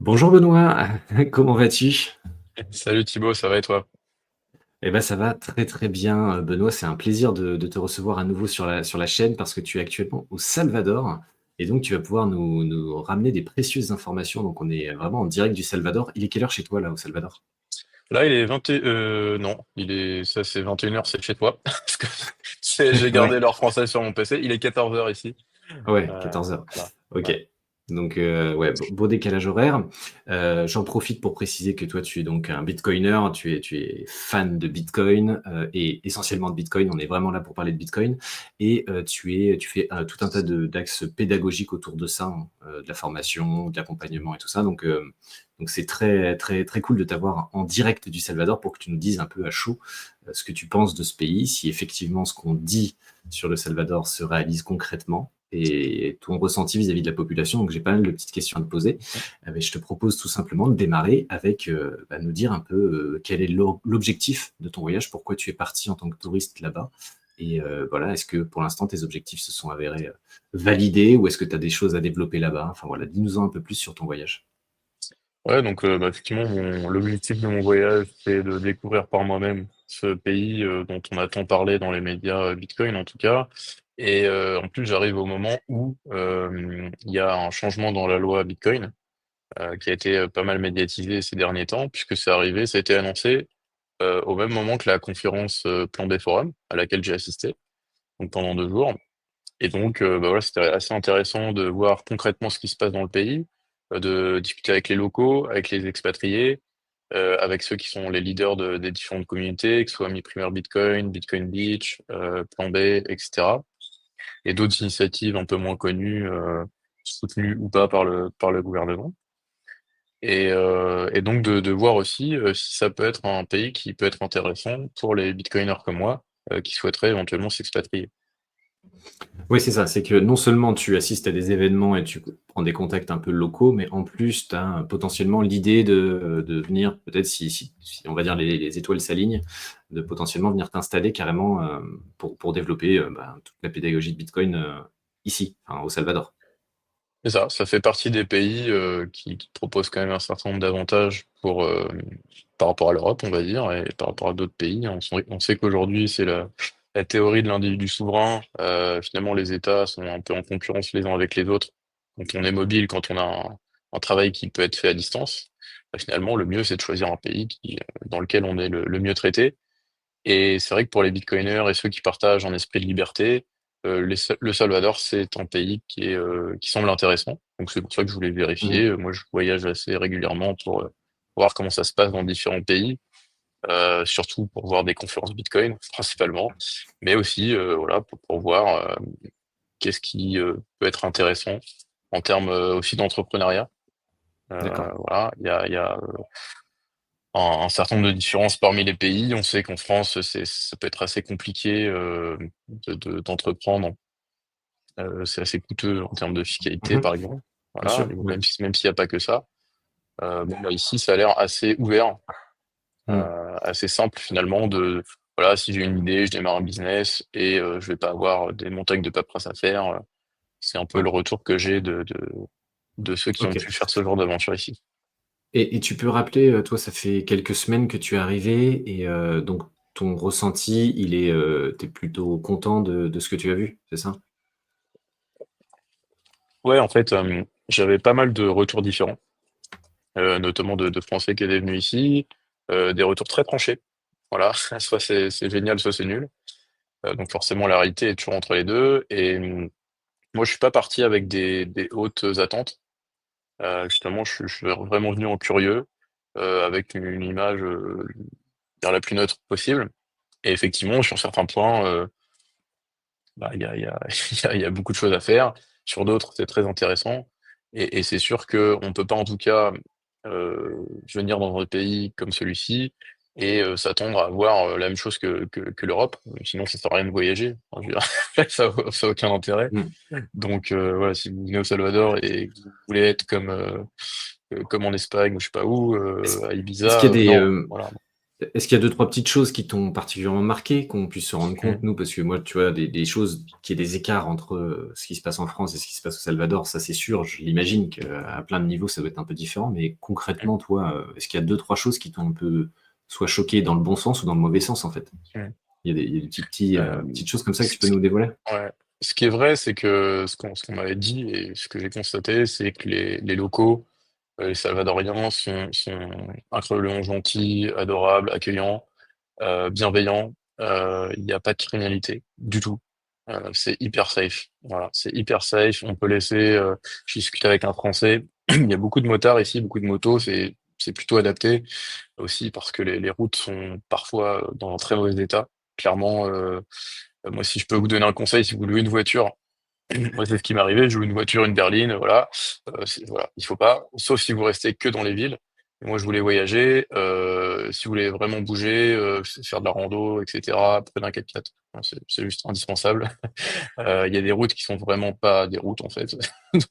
Bonjour Benoît, comment vas-tu? Salut Thibaut, ça va et toi? Eh ben ça va très très bien Benoît, c'est un plaisir de te recevoir à nouveau sur la chaîne parce que tu es actuellement au Salvador et donc tu vas pouvoir nous ramener des précieuses informations. Donc on est vraiment en direct du Salvador. Il est quelle heure chez toi là au Salvador? Là, il est 20 non, ça c'est 21h, c'est chez toi. Parce que j'ai Ouais. gardé l'heure française sur mon PC. Il est 14h ici. Ouais, 14 heures. Voilà. Ok. Ouais. Donc, ouais, beau décalage horaire. J'en profite pour préciser que toi, tu es donc un Bitcoiner, tu es fan de Bitcoin et essentiellement de Bitcoin. On est vraiment là pour parler de Bitcoin. Et tu fais tout un tas d'axes pédagogiques autour de ça, hein, de la formation, de l'accompagnement et tout ça. Donc c'est très, très, très cool de t'avoir en direct du Salvador pour que tu nous dises un peu à chaud ce que tu penses de ce pays, si effectivement ce qu'on dit sur le Salvador se réalise concrètement et ton ressenti vis-à-vis de la population. Donc j'ai pas mal de petites questions à te poser. Mais je te propose tout simplement de démarrer avec nous dire un peu quel est l'objectif de ton voyage, pourquoi tu es parti en tant que touriste là-bas. Et voilà, est-ce que pour l'instant tes objectifs se sont avérés validés ou est-ce que tu as des choses à développer là-bas? Enfin voilà, dis-nous un peu plus sur ton voyage. Ouais, donc effectivement, l'objectif de mon voyage, c'est de découvrir par moi-même ce pays dont on a tant parlé dans les médias Bitcoin en tout cas. Et en plus, j'arrive au moment où il y a un changement dans la loi Bitcoin qui a été pas mal médiatisé ces derniers temps, puisque c'est arrivé, ça a été annoncé au même moment que la conférence Plan B Forum, à laquelle j'ai assisté, donc pendant 2 jours. Et donc, bah voilà, c'était assez intéressant de voir concrètement ce qui se passe dans le pays, de discuter avec les locaux, avec les expatriés, avec ceux qui sont les leaders des différentes communautés, que ce soit Mi Primaire Bitcoin, Bitcoin Beach, Plan B, etc. Et d'autres initiatives un peu moins connues, soutenues ou pas par le gouvernement. Et donc de voir aussi si ça peut être un pays qui peut être intéressant pour les bitcoiners comme moi, qui souhaiteraient éventuellement s'expatrier. Oui, c'est ça. C'est que non seulement tu assistes à des événements et tu prends des contacts un peu locaux, mais en plus, tu as potentiellement l'idée de venir, peut-être si on va dire les étoiles s'alignent, de potentiellement venir t'installer carrément pour développer toute la pédagogie de Bitcoin ici, enfin, au Salvador. C'est ça, ça fait partie des pays qui proposent quand même un certain nombre d'avantages par rapport à l'Europe, on va dire, et par rapport à d'autres pays. On sait qu'aujourd'hui, c'est la théorie de l'individu souverain. Finalement, les États sont un peu en concurrence les uns avec les autres. Quand on est mobile, quand on a un travail qui peut être fait à distance, bah, finalement, le mieux, c'est de choisir un pays dans lequel on est le mieux traité. Et c'est vrai que pour les bitcoiners et ceux qui partagent un esprit de liberté, le Salvador, c'est un pays qui semble intéressant. Donc c'est pour ça que je voulais vérifier. Mhm. Moi, je voyage assez régulièrement pour voir comment ça se passe dans différents pays, surtout pour voir des conférences Bitcoin principalement, mais aussi voilà pour voir qu'est-ce qui peut être intéressant en termes aussi d'entrepreneuriat. D'accord. Voilà, il y a un certain nombre de différences parmi les pays. On sait qu'en France, ça peut être assez compliqué d'entreprendre. C'est assez coûteux en termes de fiscalité, Mhm. par exemple. Bien Voilà, sûr. Ouais. même s'il n'y a pas que ça. Bon, bah, ici, ça a l'air assez ouvert, Mhm. assez simple finalement. Voilà, si j'ai une idée, je démarre un business et je vais pas avoir des montagnes de paperasse à faire. C'est un peu Ouais. le retour que j'ai de ceux qui ont Ok. pu faire ce genre d'aventure ici. Et tu peux rappeler, toi, ça fait quelques semaines que tu es arrivé et donc ton ressenti, t'es plutôt content de ce que tu as vu, c'est ça? Ouais, en fait, j'avais pas mal de retours différents. Notamment de Français qui étaient venus ici, des retours très tranchés. Voilà, soit c'est génial, soit c'est nul. Donc forcément, la réalité est toujours entre les deux. Et moi, je suis pas parti avec des hautes attentes. Justement, je suis vraiment venu en curieux, avec une image vers la plus neutre possible. Et effectivement, sur certains points, bah, il y a beaucoup de choses à faire. Sur d'autres, c'est très intéressant. Et c'est sûr qu'on ne peut pas, en tout cas, venir dans un pays comme celui-ci et s'attendre à voir la même chose que l'Europe. Sinon, ça sert à rien de voyager. Enfin, je veux dire, ça a aucun intérêt. Mhm. Donc, voilà, si vous venez au Salvador et que vous voulez être comme en Espagne ou je sais pas où, Est-ce à est-ce qu'il Ibiza, y a des, non, voilà. Est-ce qu'il y a deux, trois petites choses qui t'ont particulièrement marqué, qu'on puisse se rendre compte, Mmh. nous? Parce que moi, tu vois, des choses, qu'il y ait des écarts entre ce qui se passe en France et ce qui se passe au Salvador, ça c'est sûr. Je l'imagine qu'à plein de niveaux, ça doit être un peu différent. Mais Mmh. concrètement, toi, est-ce qu'il y a deux, trois choses qui t'ont un peu soit choqué dans le bon sens ou dans le mauvais sens, en fait? Mmh. Il y a des petites choses comme ça que C tu peux nous dévoiler? Ouais. Ce qui est vrai, c'est que ce qu'on m'avait dit et ce que j'ai constaté, c'est que les locaux, les Salvadoriens sont incroyablement gentils, adorables, accueillants, bienveillants. Il y a pas de criminalité du tout. C'est hyper safe. Voilà, c'est hyper safe. On peut laisser, je discutais avec un Français, il y a beaucoup de motards ici, beaucoup de motos, c'est plutôt adapté aussi parce que les routes sont parfois dans un très mauvais état. Clairement, moi, si je peux vous donner un conseil, si vous louez une voiture, moi, c'est ce qui m'est arrivé, je loue une voiture, une berline, voilà. Voilà, il faut pas, sauf si vous restez que dans les villes. Et moi, je voulais voyager, si vous voulez vraiment bouger, faire de la rando, et cetera, prenez un 4x4. Hein, c'est juste indispensable. Il y a des routes qui sont vraiment pas des routes, en fait.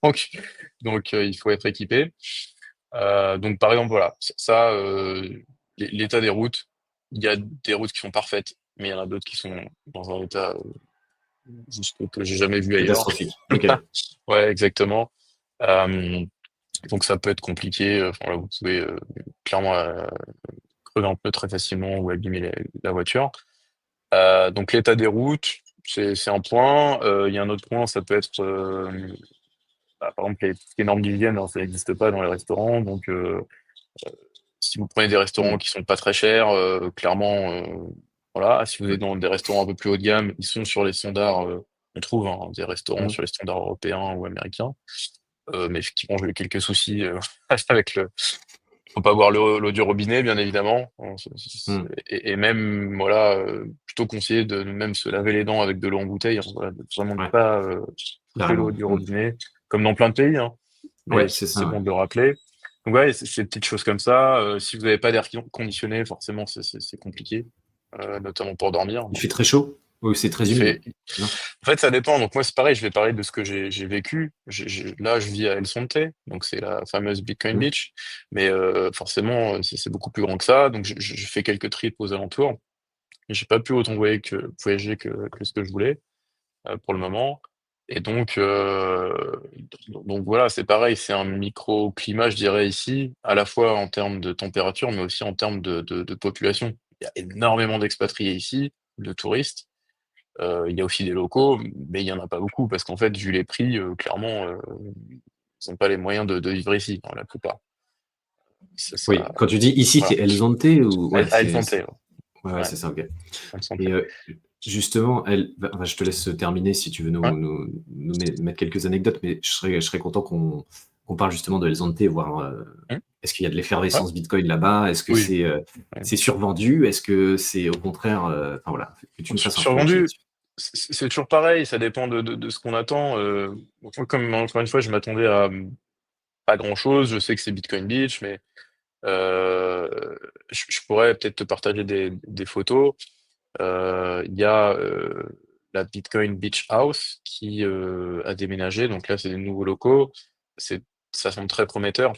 Donc il faut être équipé. Donc par exemple, voilà, l'état des routes, il y a des routes qui sont parfaites, mais il y en a d'autres qui sont dans un état juste que j'ai jamais vu ailleurs. Catastrophique. Ok. Ouais, exactement. Euh, donc ça peut être compliqué. Enfin, là, vous pouvez clairement crever un peu très facilement ou abîmer la voiture. Donc l'état des routes, c'est un point. Il y a un autre point, ça peut être par exemple les normes d'hygiène, hein, ça n'existe pas dans les restaurants. Donc si vous prenez des restaurants Hmm. qui sont pas très chers, clairement, voilà. Si vous êtes dans des restaurants un peu plus haut de gamme, ils sont sur les standards, on trouve, hein, des restaurants Hmm. sur les standards européens ou américains. Mais effectivement, j'ai eu quelques soucis avec le. Faut pas boire l'eau du robinet, bien évidemment. Hein, Hmm. et même, voilà, plutôt conseillé de même se laver les dents avec de l'eau en bouteille. Hein, voilà, de vraiment ne Ouais, pas toucher l'eau carrément. du Hmm. robinet, comme dans plein de pays, hein. Mais Ouais, c'est c'est ça. Ouais. bon de le rappeler. Donc ouais, c'est des petites choses comme ça. Si vous n'avez pas d'air conditionné, forcément, c'est compliqué, notamment pour dormir. Il fait très chaud ou c'est très Il humide? fait, Non. en fait, ça dépend. Donc moi, c'est pareil. Je vais parler de ce que j'ai vécu. Là, je vis à El Sonte, donc c'est la fameuse Bitcoin Hmm. Beach. Mais forcément, c'est beaucoup plus grand que ça. Donc je fais quelques trips aux alentours. Et j'ai pas pu autant voyager que ce que je voulais pour le moment. Et donc voilà, c'est pareil. C'est un microclimat, je dirais ici, à la fois en termes de température, mais aussi en termes de population. Il y a énormément d'expatriés ici, de touristes. Il y a aussi des locaux, mais il y en a pas beaucoup parce qu'en fait, vu les prix, clairement, ils ont pas les moyens de vivre ici, hein, la plupart. C'est Oui, ça, quand tu dis ici, c'est voilà. El Zonte ou ouais, À El Sonte, ouais. ouais, Ouais, c'est ça, ok. El Sonte. Et justement, enfin, je te laisse terminer si tu veux Ouais. mettre quelques anecdotes, mais je serais content qu'on parle justement de El Zonte, voir Mmh. est-ce qu'il y a de Ouais. l'effervescence Bitcoin là-bas? Est-ce que Oui. Ouais. c'est survendu? Est-ce que c'est au contraire, enfin voilà, que tu nous fasses un point complet Survendu, là-dessus. c'est toujours pareil, ça dépend de ce qu'on attend. Moi, comme encore une fois, je m'attendais à pas grand-chose. Je sais que c'est Bitcoin Beach, mais euh, je pourrais peut-être te partager des photos. Il y a la Bitcoin Beach House qui a déménagé. Donc là, c'est des nouveaux locaux. Ça semble très prometteur.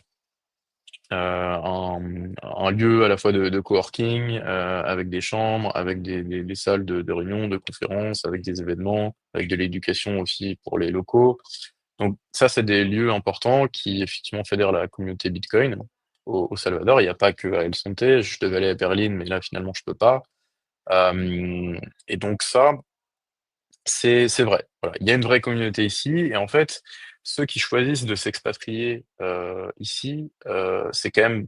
Un lieu à la fois de coworking, avec des chambres, avec des salles de réunion, de conférences, avec des événements, avec de l'éducation aussi pour les locaux. Donc ça, c'est des lieux importants qui effectivement fédèrent la communauté Bitcoin au Salvador. Il n'y a pas que à El Sonte. Je devais aller à Berlin, mais là, finalement, je peux pas. Et donc ça, c'est vrai. Voilà, il y a une vraie communauté ici et en fait, ceux qui choisissent de s'expatrier, ici, c'est quand même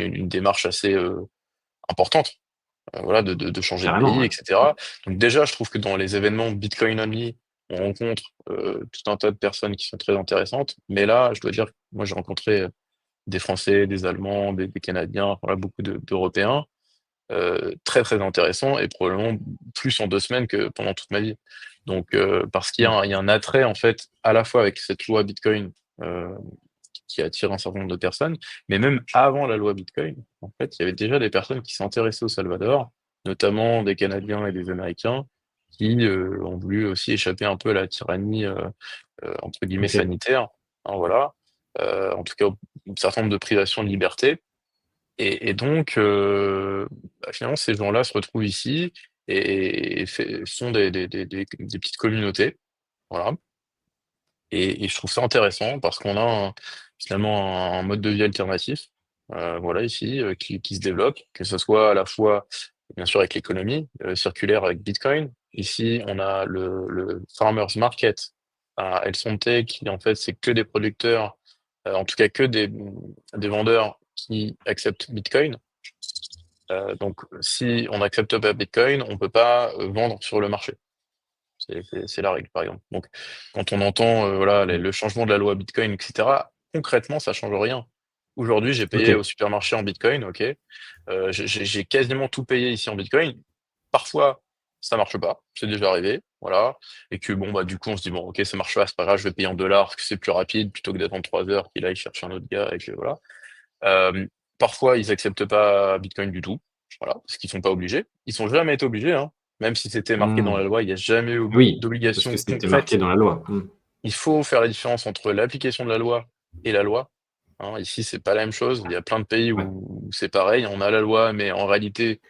une démarche assez, importante, voilà, de changer de Carrément, pays ouais. et cetera. Donc déjà, je trouve que dans les événements Bitcoin only, on rencontre, tout un tas de personnes qui sont très intéressantes. Mais là, je dois dire que moi, j'ai rencontré, des Français, des Allemands, des Canadiens, voilà, beaucoup d'Européens très très intéressant et probablement plus en 2 semaines que pendant toute ma vie. Donc parce qu'il y a Mm. un, il y a un attrait en fait à la fois avec cette loi Bitcoin euh, qui attire un certain nombre de personnes, mais même avant la loi Bitcoin, en fait, il y avait déjà des personnes qui s'intéressaient au Salvador, notamment des Canadiens et des Américains qui ont voulu aussi échapper un peu à la tyrannie entre guillemets Ok. sanitaire, hein, voilà. En tout cas, un certain nombre de privations de liberté. Et donc, finalement, ces gens-là se retrouvent ici et font des petites communautés. Voilà. Et je trouve ça intéressant parce qu'on a finalement un mode de vie alternatif, voilà, ici, qui se développe, que ce soit à la fois, bien sûr, avec l'économie circulaire avec Bitcoin. Ici, on a le Farmers Market à El Sonte, qui en fait, c'est que des producteurs, en tout cas que des vendeurs qui acceptent Bitcoin. Donc, si on n'accepte pas Bitcoin, on peut pas vendre sur le marché. C'est la règle, par exemple. Donc, quand on entend voilà, Mm. le changement de la loi Bitcoin, etc., concrètement, ça change rien. Aujourd'hui, j'ai Ok. payé au supermarché en Bitcoin, ok. J'ai quasiment tout payé ici en Bitcoin. Parfois, ça marche pas, c'est déjà arrivé, voilà. Et que bon, bah du coup, on se dit bon, ok, ça marche pas, c'est pas grave, je vais payer en dollars parce que c'est plus rapide plutôt que d'attendre 3 heures qu'il aille chercher un autre gars et que voilà. Euh, Parfois, ils acceptent pas Bitcoin du tout, voilà, parce qu'ils sont pas obligés. Ils sont jamais été obligés, hein. Même si c'était marqué dans Mm. la loi, il n'y a jamais eu Oui, parce que d'obligation c'était marqué concrète. dans la loi. Mm. Il faut faire la différence entre l'application de la loi et la loi. Hein, ici, c'est pas la même chose. Il y a plein de pays Ouais. où c'est pareil. On a la loi, mais en réalité,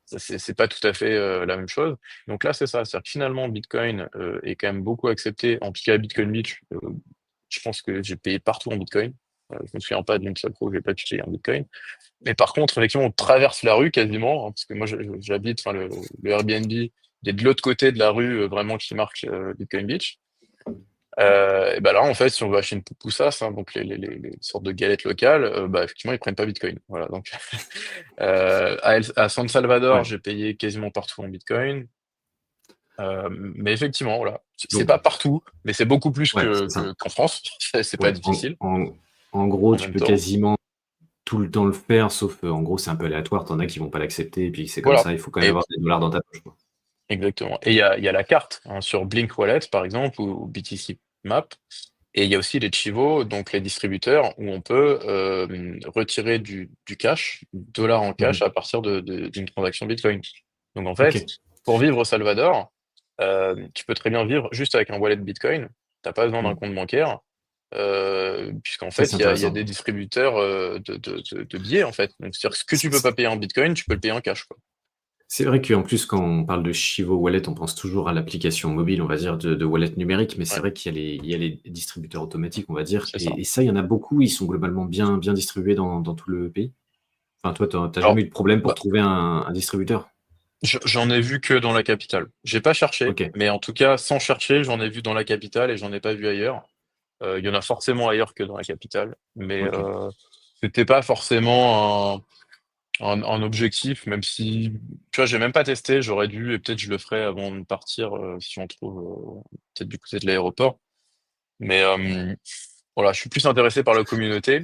c'est pas tout à fait la même chose. Donc là, c'est ça. C'est-à-dire que finalement, Bitcoin est quand même beaucoup accepté. En tout cas, Bitcoin Beach, je pense que j'ai payé partout en Bitcoin. Je me souviens pas d'une seule fois où j'ai pas touché un Bitcoin. Mais par contre, effectivement, on traverse la rue quasiment, hein, parce que moi, j'habite, enfin, le Airbnb, il est de l'autre côté de la rue, vraiment qui marque Bitcoin Beach. Et ben là, en fait, si on va acheter une pupusas, hein, donc les sortes de galettes locales, bah, effectivement, ils prennent pas Bitcoin. Voilà, donc à San Salvador, Ouais. j'ai payé quasiment partout en Bitcoin. Mais effectivement, voilà, c'est Donc, pas partout, mais c'est beaucoup plus ouais, c'est ça. qu'en France. C'est pas Ouais. difficile En gros, en tu même peux temps. quasiment tout le temps le faire, sauf en gros, c'est un peu aléatoire. T'en as qui vont pas l'accepter, et puis c'est comme Voilà. ça. Il faut quand même Et avoir des dollars dans ta poche, quoi. exactement. Et il y a la carte hein, sur Blink Wallet, par exemple, ou BTC Map. Et il y a aussi les Chivo, donc les distributeurs, où on peut retirer du cash, dollar en cash, Mhm. à partir d'une transaction Bitcoin. Donc en Ok. fait, pour vivre au Salvador, tu peux très bien vivre juste avec un wallet Bitcoin. T'as pas besoin d'un Mm. compte bancaire, puisqu'en Ça, c'est fait, il y a intéressant. des distributeurs de billets, en fait. Donc c'est-à-dire que ce que tu peux pas payer en Bitcoin, tu peux le payer en cash, quoi. C'est vrai qu'en plus, quand on parle de Chivo Wallet, on pense toujours à l'application mobile, on va dire, de wallet numérique, mais c'est Ouais, vrai il y a les distributeurs automatiques, on va dire, c'est ça. et ça, il y en a beaucoup, ils sont globalement bien distribués dans tout le pays. Enfin, toi, t'as jamais Alors, eu de problème pour bah, trouver un distributeur? j'en ai vu que dans la capitale. J'ai pas cherché, Ok. mais en tout cas, sans chercher, j'en ai vu dans la capitale et j'en ai pas vu ailleurs. Il y en a forcément ailleurs que dans la capitale, mais Ok. c'était pas forcément un objectif, même si, tu vois, j'ai même pas testé, j'aurais dû, et peut-être je le ferai avant de partir, si on trouve peut-être du côté de l'aéroport. Mais voilà, je suis plus intéressé par la communauté.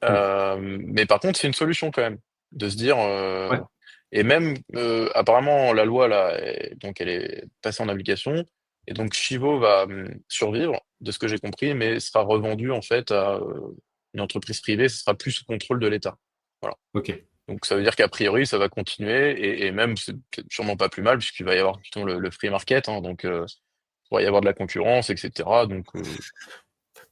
Hmm. Mais par contre, c'est une solution quand même, de se dire, Ouais. et même apparemment la loi là, donc elle est passée en application, et donc Chivo va survivre, de ce que j'ai compris, mais sera revendu en fait à une entreprise privée, ce sera plus sous contrôle de l'État. Voilà. Ok. Donc ça veut dire qu'a priori ça va continuer, et même c'est peut-être sûrement pas plus mal puisqu'il va y avoir plutôt le free market, hein, donc il pourrait y avoir de la concurrence, etc. Donc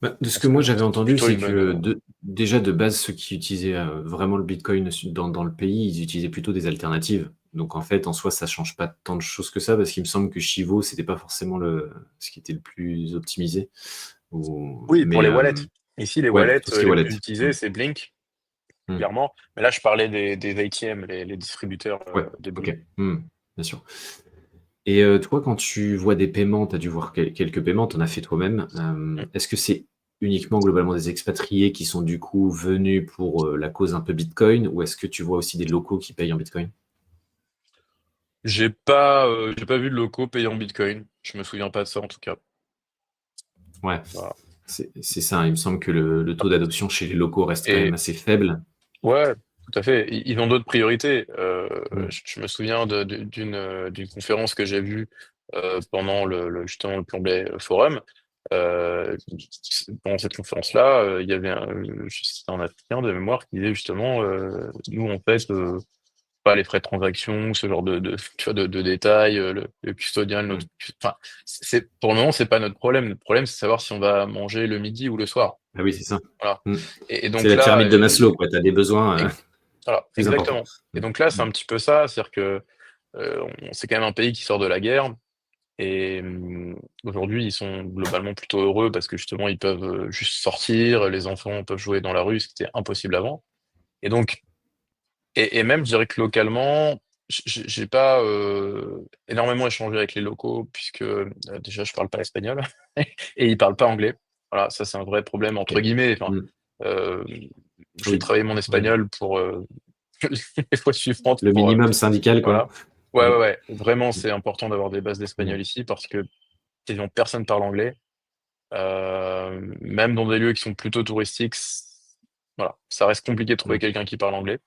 Bah, de je ce que pense que moi j'avais c'est entendu, plutôt c'est une bonne. que déjà de base, ceux qui utilisaient vraiment le Bitcoin dans le pays, ils utilisaient plutôt des alternatives. Donc en fait, en soi, ça change pas tant de choses que ça, parce qu'il me semble que Chivo, c'était pas forcément ce qui était le plus optimisé. Oui, pour Mais les wallets. Ici, les ouais, wallets tout ce qui est les wallet. plus utilisés, Hmm. c'est Blink, Hmm. clairement. Mais là, je parlais des ATM, les distributeurs Ouais, de ok. billets. Hmm. Bien sûr. Et toi, quand tu vois des paiements, tu as dû voir quelques paiements, tu en as fait toi-même. Mm. Est-ce que c'est uniquement globalement des expatriés qui sont du coup venus pour la cause un peu Bitcoin, ou est-ce que tu vois aussi des locaux qui payent en Bitcoin? J'ai pas vu de locaux payant Bitcoin. Je me souviens pas de ça en tout cas. Ouais, Voilà. c'est ça. Il me semble que le taux d'adoption chez les locaux reste quand même Et assez faible. ouais, tout à fait. Ils ont d'autres priorités. Hmm. Je me souviens d'une conférence que j'ai vue pendant justement le Plomblay Forum. Euh, Pendant cette conférence-là, il y avait c'était un Africain de mémoire qui disait justement, nous en fait. pas les frais de transaction, ce genre tu vois, de détails, le custodial, Mm. enfin, pour le moment, c'est pas notre problème. Notre problème, c'est savoir si on va manger le midi ou le soir. Ah oui, c'est ça. Voilà. Mm. Et C'est donc la là, pyramide de Maslow, quoi. Tu as des besoins ex- voilà, plus importants. exactement. Et Mm. donc là, c'est Mm. un petit peu ça, c'est-à-dire que c'est quand même un pays qui sort de la guerre. Et aujourd'hui, ils sont globalement plutôt heureux parce que justement, ils peuvent juste sortir, les enfants peuvent jouer dans la rue, c'était impossible avant. Et donc, et même, je dirais que localement, j'ai pas énormément échangé avec les locaux puisque déjà, je parle pas espagnol et ils parlent pas anglais. Voilà, ça, c'est un vrai problème entre Ok. guillemets. Enfin, Mm. euh, je vais Oui. travailler mon Ouais. espagnol pour les fois suivantes Le pour minimum syndical, quoi. voilà. Ouais, Mm. ouais, ouais. Vraiment, Mm. c'est important d'avoir des bases Mm. d'espagnol ici parce que quasiment personne parle anglais. Même dans des lieux qui sont plutôt touristiques, voilà, ça reste compliqué de trouver Mm. quelqu'un qui parle anglais.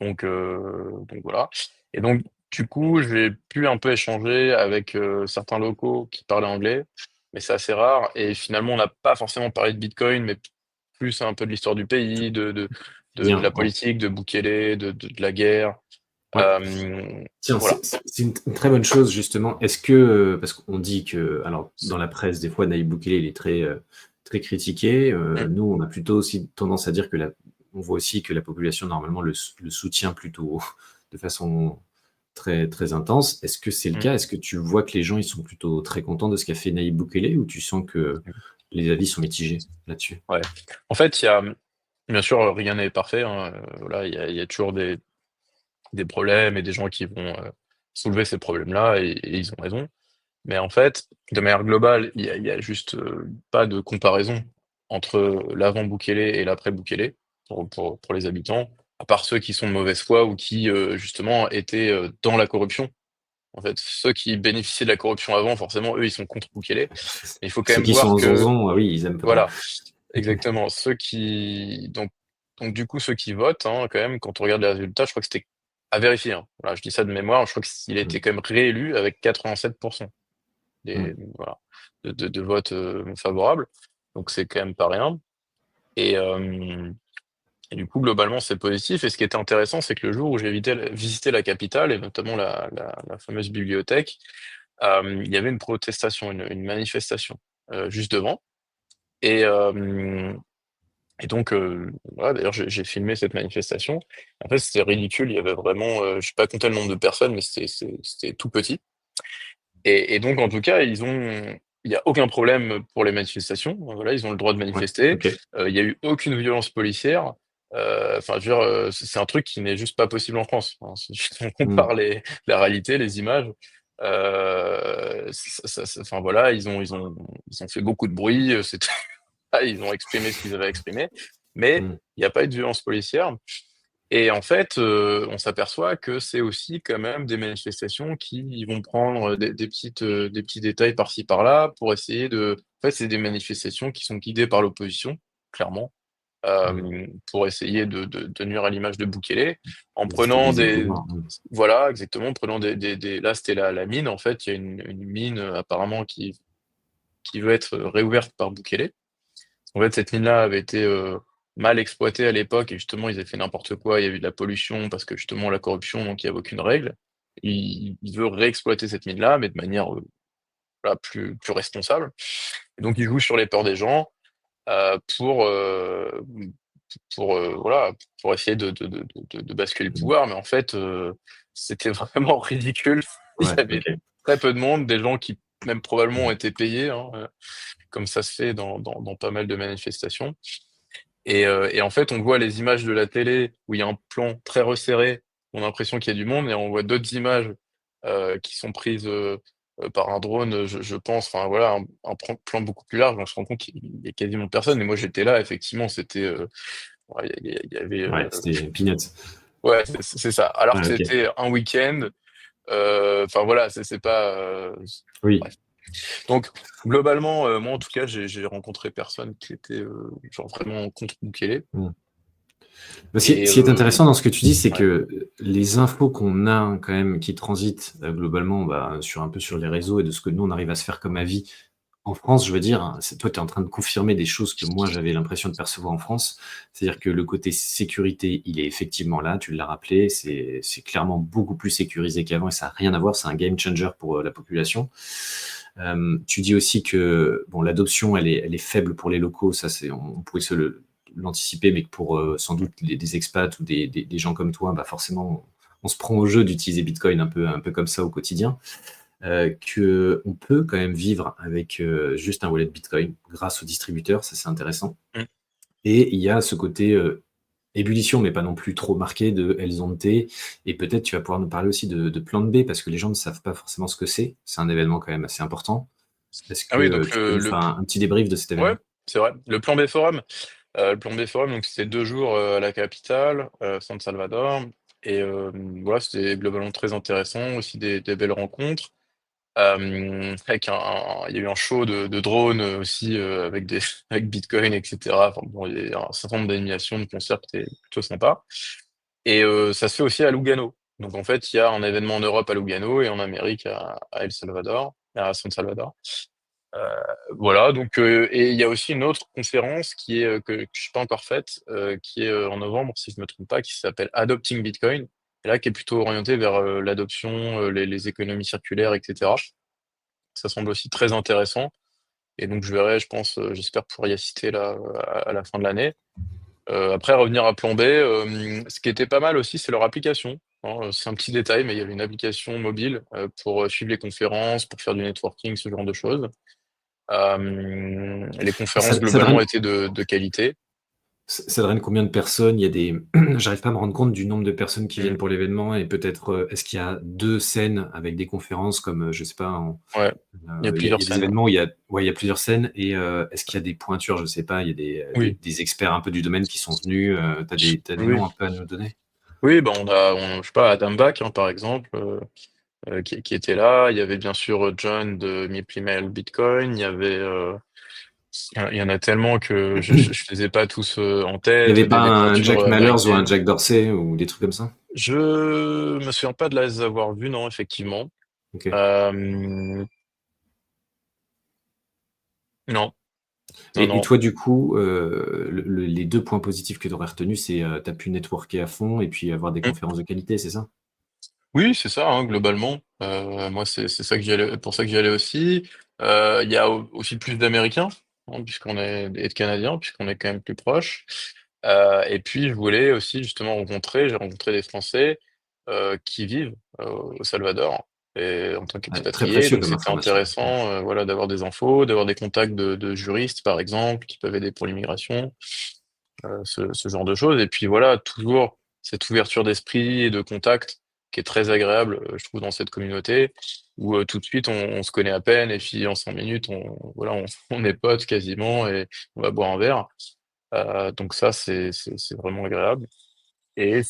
Donc voilà. Et donc, du coup, j'ai pu un peu échanger avec certains locaux qui parlaient anglais, mais c'est assez rare. Et finalement, on n'a pas forcément parlé de Bitcoin, mais plus un peu de l'histoire du pays, de Bien. la politique, de Bukele, de la guerre. Ouais. Euh, Tiens, voilà. c'est une très bonne chose, justement. Est-ce que, parce qu'on dit que, alors, dans la presse, des fois, Naïb Boukele, il est très critiqué. Mm, Nous, on a plutôt aussi tendance à dire on voit aussi que la population, normalement, le soutient plutôt de façon très intense. Est-ce que c'est le mm, cas? Est-ce que tu vois que les gens, ils sont plutôt très contents de ce qu'a fait Naïb Boukele, ou tu sens que mm. les avis sont mitigés là-dessus? Ouais. En fait, bien sûr, rien n'est parfait, hein. Voilà, il y a toujours des problèmes et des gens qui vont soulever ces problèmes-là et ils ont raison. Mais en fait, de manière globale, il y a juste pas de comparaison entre l'avant Bukele et l'après Bukele pour les habitants, à part ceux qui sont de mauvaise foi ou qui justement étaient dans la corruption. En fait, ceux qui bénéficiaient de la corruption avant, forcément, eux, ils sont contre Bukele. Mais il faut quand Ceux même qui sont voir en que, zonzon, oui, ils aiment pas. voilà, exactement, donc du coup, ceux qui votent, hein, quand même, quand on regarde les résultats, je crois que c'était à vérifier, hein. Voilà, je dis ça de mémoire, je crois qu'il a été quand même réélu avec 87% voilà, de votes favorables. Donc c'est quand même pas rien. Et, euh, et du coup, globalement, c'est positif. Et ce qui était intéressant, c'est que le jour où j'ai visité la capitale, et notamment la fameuse bibliothèque, il y avait une protestation, une manifestation juste devant. Et, euh, et donc, voilà, d'ailleurs, j'ai filmé cette manifestation. En fait, c'était ridicule. Il y avait vraiment, je sais pas compter le nombre de personnes, mais c'était tout petit. Et donc, en tout cas, il y a aucun problème pour les manifestations. Voilà, ils ont le droit de Ouais, manifester. ok. Il y a eu aucune violence policière. Enfin, je veux dire, c'est un truc qui n'est juste pas possible en France. Hein. Si on Mm. compare la réalité, les images, enfin voilà, ils ont fait beaucoup de bruit. Ils ont exprimé ce qu'ils avaient exprimé, mais Mm. il n'y a pas eu de violence policière. Et en fait, on s'aperçoit que c'est aussi quand même des manifestations qui vont prendre des petits détails par-ci par-là pour essayer de. En fait, c'est des manifestations qui sont guidées par l'opposition, clairement, Mm. pour essayer de nuire à l'image de Bukele, en prenant Déstabiliser le des. pouvoir. Mm. Voilà, exactement, en prenant là, c'était la mine, en fait, il y a une mine apparemment qui veut être réouverte par Bukele. En fait, cette mine-là avait été mal exploitée à l'époque et justement, ils avaient fait n'importe quoi. Il y a eu de la pollution parce que justement, la corruption, donc il n'y avait aucune règle. Il veut réexploiter cette mine-là, mais de manière voilà, plus responsable. Et donc, il joue sur les peurs des gens euh, pour, euh, voilà, pour essayer de basculer le Mm. pouvoir. Mais en fait, c'était vraiment ridicule. Il Ouais, y avait ok. très peu de monde, des gens qui même probablement ont été payés, hein, comme ça se fait dans pas mal de manifestations. Et en fait, on voit les images de la télé où il y a un plan très resserré, on a l'impression qu'il y a du monde, et on voit d'autres images qui sont prises par un drone, je pense, enfin voilà, plan beaucoup plus large, on se rend compte qu'il y a quasiment personne. Et moi, j'étais là, effectivement, c'était, ouais, il y avait, Ouais, c'était peanuts. ouais, c'est ça. Alors Ouais, que ok. c'était un week-end, enfin voilà, c'est pas, Oui. bref. Donc, globalement, moi, en tout cas, j'ai rencontré personne qui était genre vraiment contre Mukele. Mm. Ce qui est Et ce qui est intéressant dans ce que tu dis, c'est ouais. que les infos qu'on a quand même, qui transitent globalement, bah, sur un peu sur les réseaux, et de ce que nous on arrive à se faire comme avis en France, je veux dire, hein, toi, tu es en train de confirmer des choses que moi, j'avais l'impression de percevoir en France. C'est-à-dire que le côté sécurité, il est effectivement là, tu l'as rappelé, c'est clairement beaucoup plus sécurisé qu'avant et ça n'a rien à voir, c'est un game changer pour la population. Tu dis aussi que bon, l'adoption, elle est faible pour les locaux, ça, on pourrait l'anticiper, mais que pour sans doute des expats ou des gens comme toi, bah forcément, on se prend au jeu d'utiliser Bitcoin un peu comme ça au quotidien. Que on peut quand même vivre avec juste un wallet Bitcoin grâce au distributeur, ça c'est intéressant. Mm. Et il y a ce côté ébullition, mais pas non plus trop marqué de Elzonte. Et peut-être tu vas pouvoir nous parler aussi de Plan B, parce que les gens ne savent pas forcément ce que c'est. C'est un événement quand même assez important. Est-ce Ah que oui, donc tu peux nous faire un petit débrief de cet ouais, événement? c'est vrai. Le plan B Forum, donc c'était 2 jours à la capitale, San Salvador. Et voilà, c'était globalement très intéressant, aussi des belles rencontres. Avec il y a eu un show de drones aussi avec avec Bitcoin, etc. Enfin, bon, il y a un certain nombre d'animations, de concerts qui étaient plutôt sympas. Et ça se fait aussi à Lugano. Donc en fait, il y a un événement en Europe à Lugano et en Amérique à El Salvador, à San Salvador. Voilà, donc et il y a aussi une autre conférence qui est que je n'ai pas encore faite, qui est en novembre, si je me trompe pas, qui s'appelle Adopting Bitcoin, et là qui est plutôt orientée vers l'adoption, les économies circulaires, etc. Ça semble aussi très intéressant. Et donc je verrai, je pense, j'espère pouvoir y assister là à la fin de l'année. Après, revenir à Plan B, ce qui était pas mal aussi, c'est leur application. Hein. C'est un petit détail, mais il y avait une application mobile pour suivre les conférences, pour faire du networking, ce genre de choses. Les conférences Ça globalement draine, étaient de qualité. ça draine combien de personnes? Il y a des... J'arrive pas à me rendre compte du nombre de personnes qui viennent Mm. pour l'événement et peut-être est-ce qu'il y a deux scènes avec des conférences comme, je sais pas, Ouais, il y a il plusieurs y a des scènes. Ouais. événements où il y a plusieurs scènes et est-ce qu'il y a des pointures, je sais pas, il y a Oui, des experts un peu du domaine qui sont venus, t'as des oui, noms un peu à nous donner? oui. Bah je sais pas, Adam Back, hein, par exemple, qui était là. Il y avait bien sûr John de Miplimel Bitcoin. Il y en a tellement que je les ai pas tous en Il y tête, avait pas des un pointures Jack Mallers ou un américaines. Jack Dorsey ou des trucs comme ça? Je me souviens pas de les avoir vus, non, effectivement. Ok. Euh, non, non, Et non. toi, du coup, les deux points positifs que tu aurais retenus, c'est tu as pu networker à fond et puis avoir des Mm. conférences de qualité, c'est ça? Oui, c'est ça, hein, globalement. Moi, c'est ça que j'y allais, pour ça que j'y allais aussi. Il y a aussi plus d'Américains, hein, et de Canadiens, puisqu'on est quand même plus proches. Et puis, je voulais aussi justement j'ai rencontré des Français qui vivent au Salvador et en tant Ouais, très qu'expatriés. précieux Donc, comme c'était information. intéressant, voilà, d'avoir des infos, d'avoir des contacts de juristes, par exemple, qui peuvent aider pour l'immigration, ce genre de choses. Et puis voilà, toujours cette ouverture d'esprit et de contact qui est très agréable, je trouve, dans cette communauté, où tout de suite on se connaît à peine, et puis en 5 minutes, voilà, on est potes quasiment, et on va boire un verre. Donc ça, c'est vraiment agréable. Et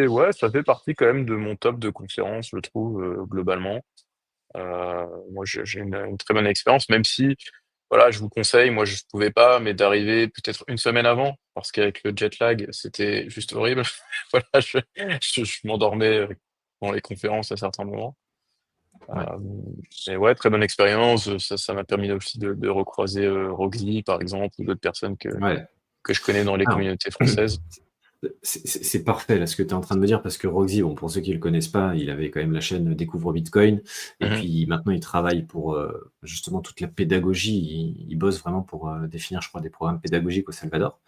ouais, ça fait partie quand même de mon top de conférences, je trouve, globalement. Moi, j'ai une très bonne expérience, même si, voilà, je vous conseille, moi, je ne pouvais pas, mais d'arriver peut-être une semaine avant, parce qu'avec le jet lag, c'était juste horrible. Voilà, je m'endormais dans les conférences à certains moments. Ouais. Euh, mais ouais, très bonne expérience. Ça m'a permis aussi de recroiser Roxy, par exemple, ou d'autres personnes Ouais. que je connais dans les Alors, communautés françaises. c'est parfait là ce que tu es en train de me dire parce que Roxy, bon, pour ceux qui ne le connaissent pas, il avait quand même la chaîne Découvre Bitcoin et Mhm. puis maintenant il travaille pour justement toute la pédagogie. Il bosse vraiment pour définir, je crois, des programmes pédagogiques au Salvador.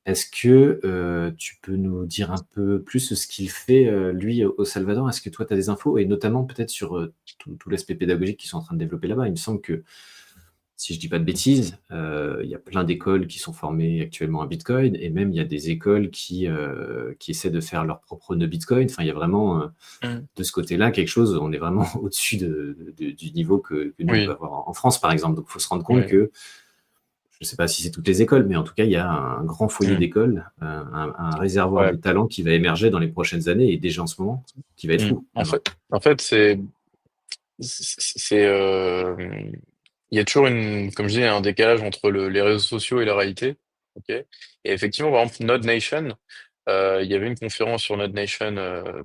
Est-ce que tu peux nous dire un peu plus ce qu'il fait, lui, au Salvador? Est-ce que toi, tu as des infos? Et notamment peut-être sur tout l'aspect pédagogique qu'ils sont en train de développer là-bas. Il me semble que, si je dis pas de bêtises, il y a plein d'écoles qui sont formées actuellement à Bitcoin et même il y a des écoles qui essaient de faire leur propre nœud Bitcoin. Enfin, il y a vraiment, Mhm. de ce côté-là, quelque chose, on est vraiment au-dessus du niveau que nous, on peut Oui, avoir en France, par exemple. Donc, il faut se rendre compte oui. que je ne sais pas si c'est toutes les écoles, mais en tout cas, il y a un grand foyer Mhm. d'écoles, un réservoir de Ouais. talents qui va émerger dans les prochaines années et déjà en ce moment, qui va être Mhm. fou à voir. En fait, c'est, il y a toujours comme je dis, un décalage entre les réseaux sociaux et la réalité. Ok. Et effectivement, par exemple, Node Nation, il y avait une conférence sur Node Nation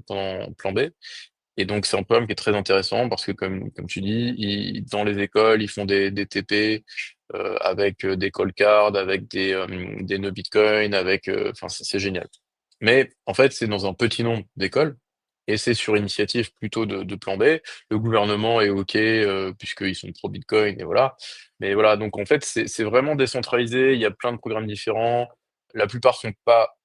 pendant Plan B. Et donc, c'est un programme qui est très intéressant parce que, comme tu dis, dans les écoles, ils font des TP avec des call cards, avec des nœuds Bitcoin, enfin, c'est génial. Mais en fait, c'est dans un petit nombre d'écoles et c'est sur initiative plutôt de Plan B. Le gouvernement est OK puisqu'ils sont pro-Bitcoin et voilà. Mais voilà, donc en fait, c'est vraiment décentralisé. Il y a plein de programmes différents. La plupart sont pas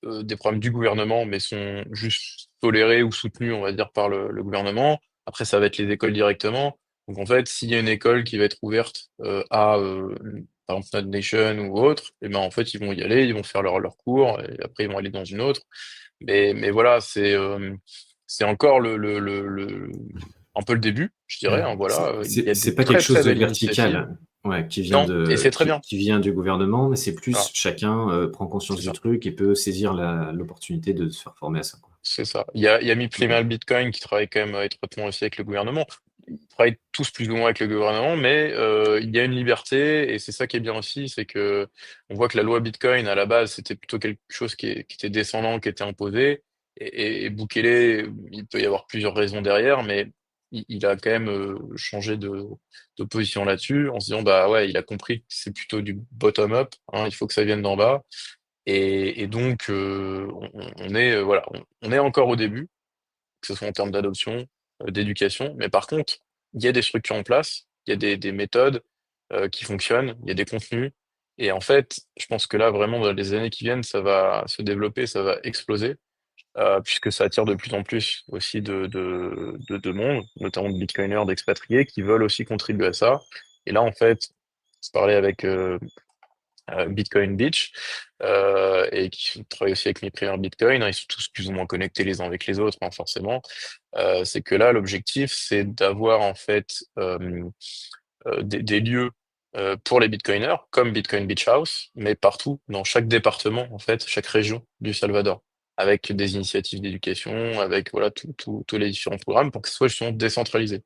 des problèmes du gouvernement, mais sont juste tolérés ou soutenus, on va dire, par le gouvernement. Après, ça va être les écoles directement. Donc, en fait, s'il y a une école qui va être ouverte par exemple, Node Nation ou autre, et ben, en fait, ils vont y aller, ils vont faire leur cours, et après, ils vont aller dans une autre. Mais voilà, c'est encore un peu le début, je dirais, Ouais. hein, voilà. Il y a des C'est pas quelque très, chose très de belles initiatives. vertical, ouais, Non, et c'est très bien. qui vient du gouvernement, mais c'est plus Voilà, chacun prend conscience c'est du ça. truc et peut saisir l'opportunité de se faire former à ça, quoi. C'est ça. Il y a mis Ok. Primal Bitcoin qui travaille quand même étroitement aussi avec le gouvernement. Ils travaillent tous plus ou moins avec le gouvernement, mais il y a une liberté et c'est ça qui est bien aussi, c'est que on voit que la loi Bitcoin à la base c'était plutôt quelque chose qui était descendant, qui était imposé. Et Bukele, il peut y avoir plusieurs raisons derrière, mais il a quand même changé de position là-dessus en se disant bah ouais, il a compris que c'est plutôt du bottom-up, hein, il faut que ça vienne d'en bas. Et donc, on est, voilà, on est encore au début, que ce soit en termes d'adoption, d'éducation, mais par contre, il y a des structures en place, il y a des méthodes qui fonctionnent, il y a des contenus. Et en fait, je pense que là, vraiment, dans les années qui viennent, ça va se développer, ça va exploser, puisque ça attire de plus en plus aussi de monde, notamment de bitcoiners, d'expatriés, qui veulent aussi contribuer à ça. Et là, en fait, je parlais avec Bitcoin Beach, et qui travaillent aussi avec mes premières Bitcoin, hein, ils sont tous plus ou moins connectés les uns avec les autres, hein, forcément. C'est que là, l'objectif, c'est d'avoir en fait des lieux pour les Bitcoiners, comme Bitcoin Beach House, mais partout, dans chaque département, en fait, chaque région du Salvador, avec des initiatives d'éducation, avec voilà tous les différents programmes pour que ce soit justement décentralisé.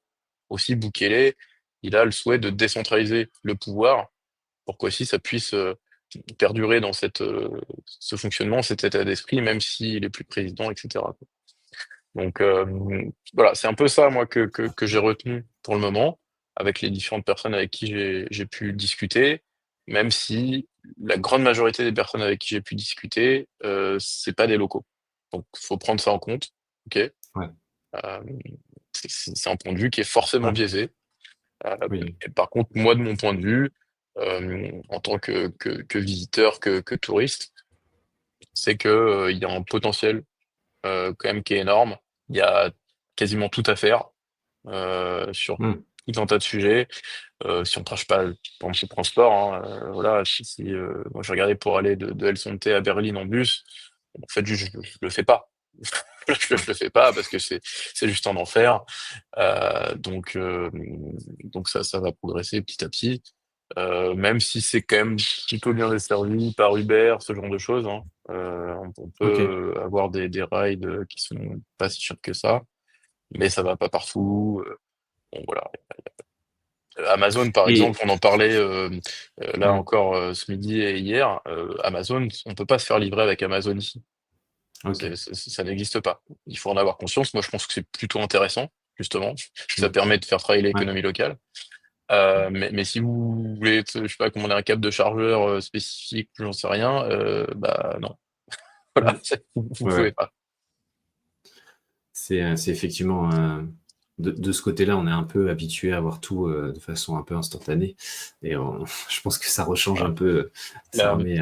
Aussi, Bukele, il a le souhait de décentraliser le pouvoir pour qu'aussi ça puisse perdurer dans ce fonctionnement, cet état d'esprit, même s'il est plus président, etc. Donc voilà, c'est un peu ça, moi, que j'ai retenu pour le moment, avec les différentes personnes avec qui j'ai pu discuter, même si la grande majorité des personnes avec qui j'ai pu discuter, c'est pas des locaux. Donc, faut prendre ça en compte, ok? Ouais, Euh, c'est un point de vue qui est forcément ouais, biaisé. oui, Et par contre, moi, de mon point de vue, en tant que visiteur, que touriste, c'est que il y a un potentiel quand même qui est énorme. Il y a quasiment tout à faire sur hmm, tout un tas de sujets. Si on ne crache pas, par exemple, le transport, hein, voilà, moi j'ai regardé pour aller de Helsinki à Berlin en bus, en fait, je le fais pas. Je le fais pas parce que c'est juste un enfer. Donc ça va progresser petit à petit. Même si c'est quand même plutôt bien desservi par Uber, ce genre de choses, hein. On ok. peut avoir des rides qui sont pas si chers que ça, mais ça va pas partout. Bon, voilà. Amazon, par exemple, Et, on en parlait là hmm, encore ce midi et hier. Amazon, on peut pas se faire livrer avec Amazon ici. ok, Ça n'existe pas. Il faut en avoir conscience. Moi, je pense que c'est plutôt intéressant, justement. Ça hmm, permet de faire travailler ouais, l'économie locale. Mais si vous voulez, je sais pas, commander un câble de chargeur spécifique, j'en sais rien, bah non. Voilà, hmm, vous ouais, pouvez ouais. pas. C'est effectivement, de ce côté-là, on est un peu habitué à voir tout de façon un peu instantanée. Et je pense que ça rechange un Voilà. peu, ça La, remet,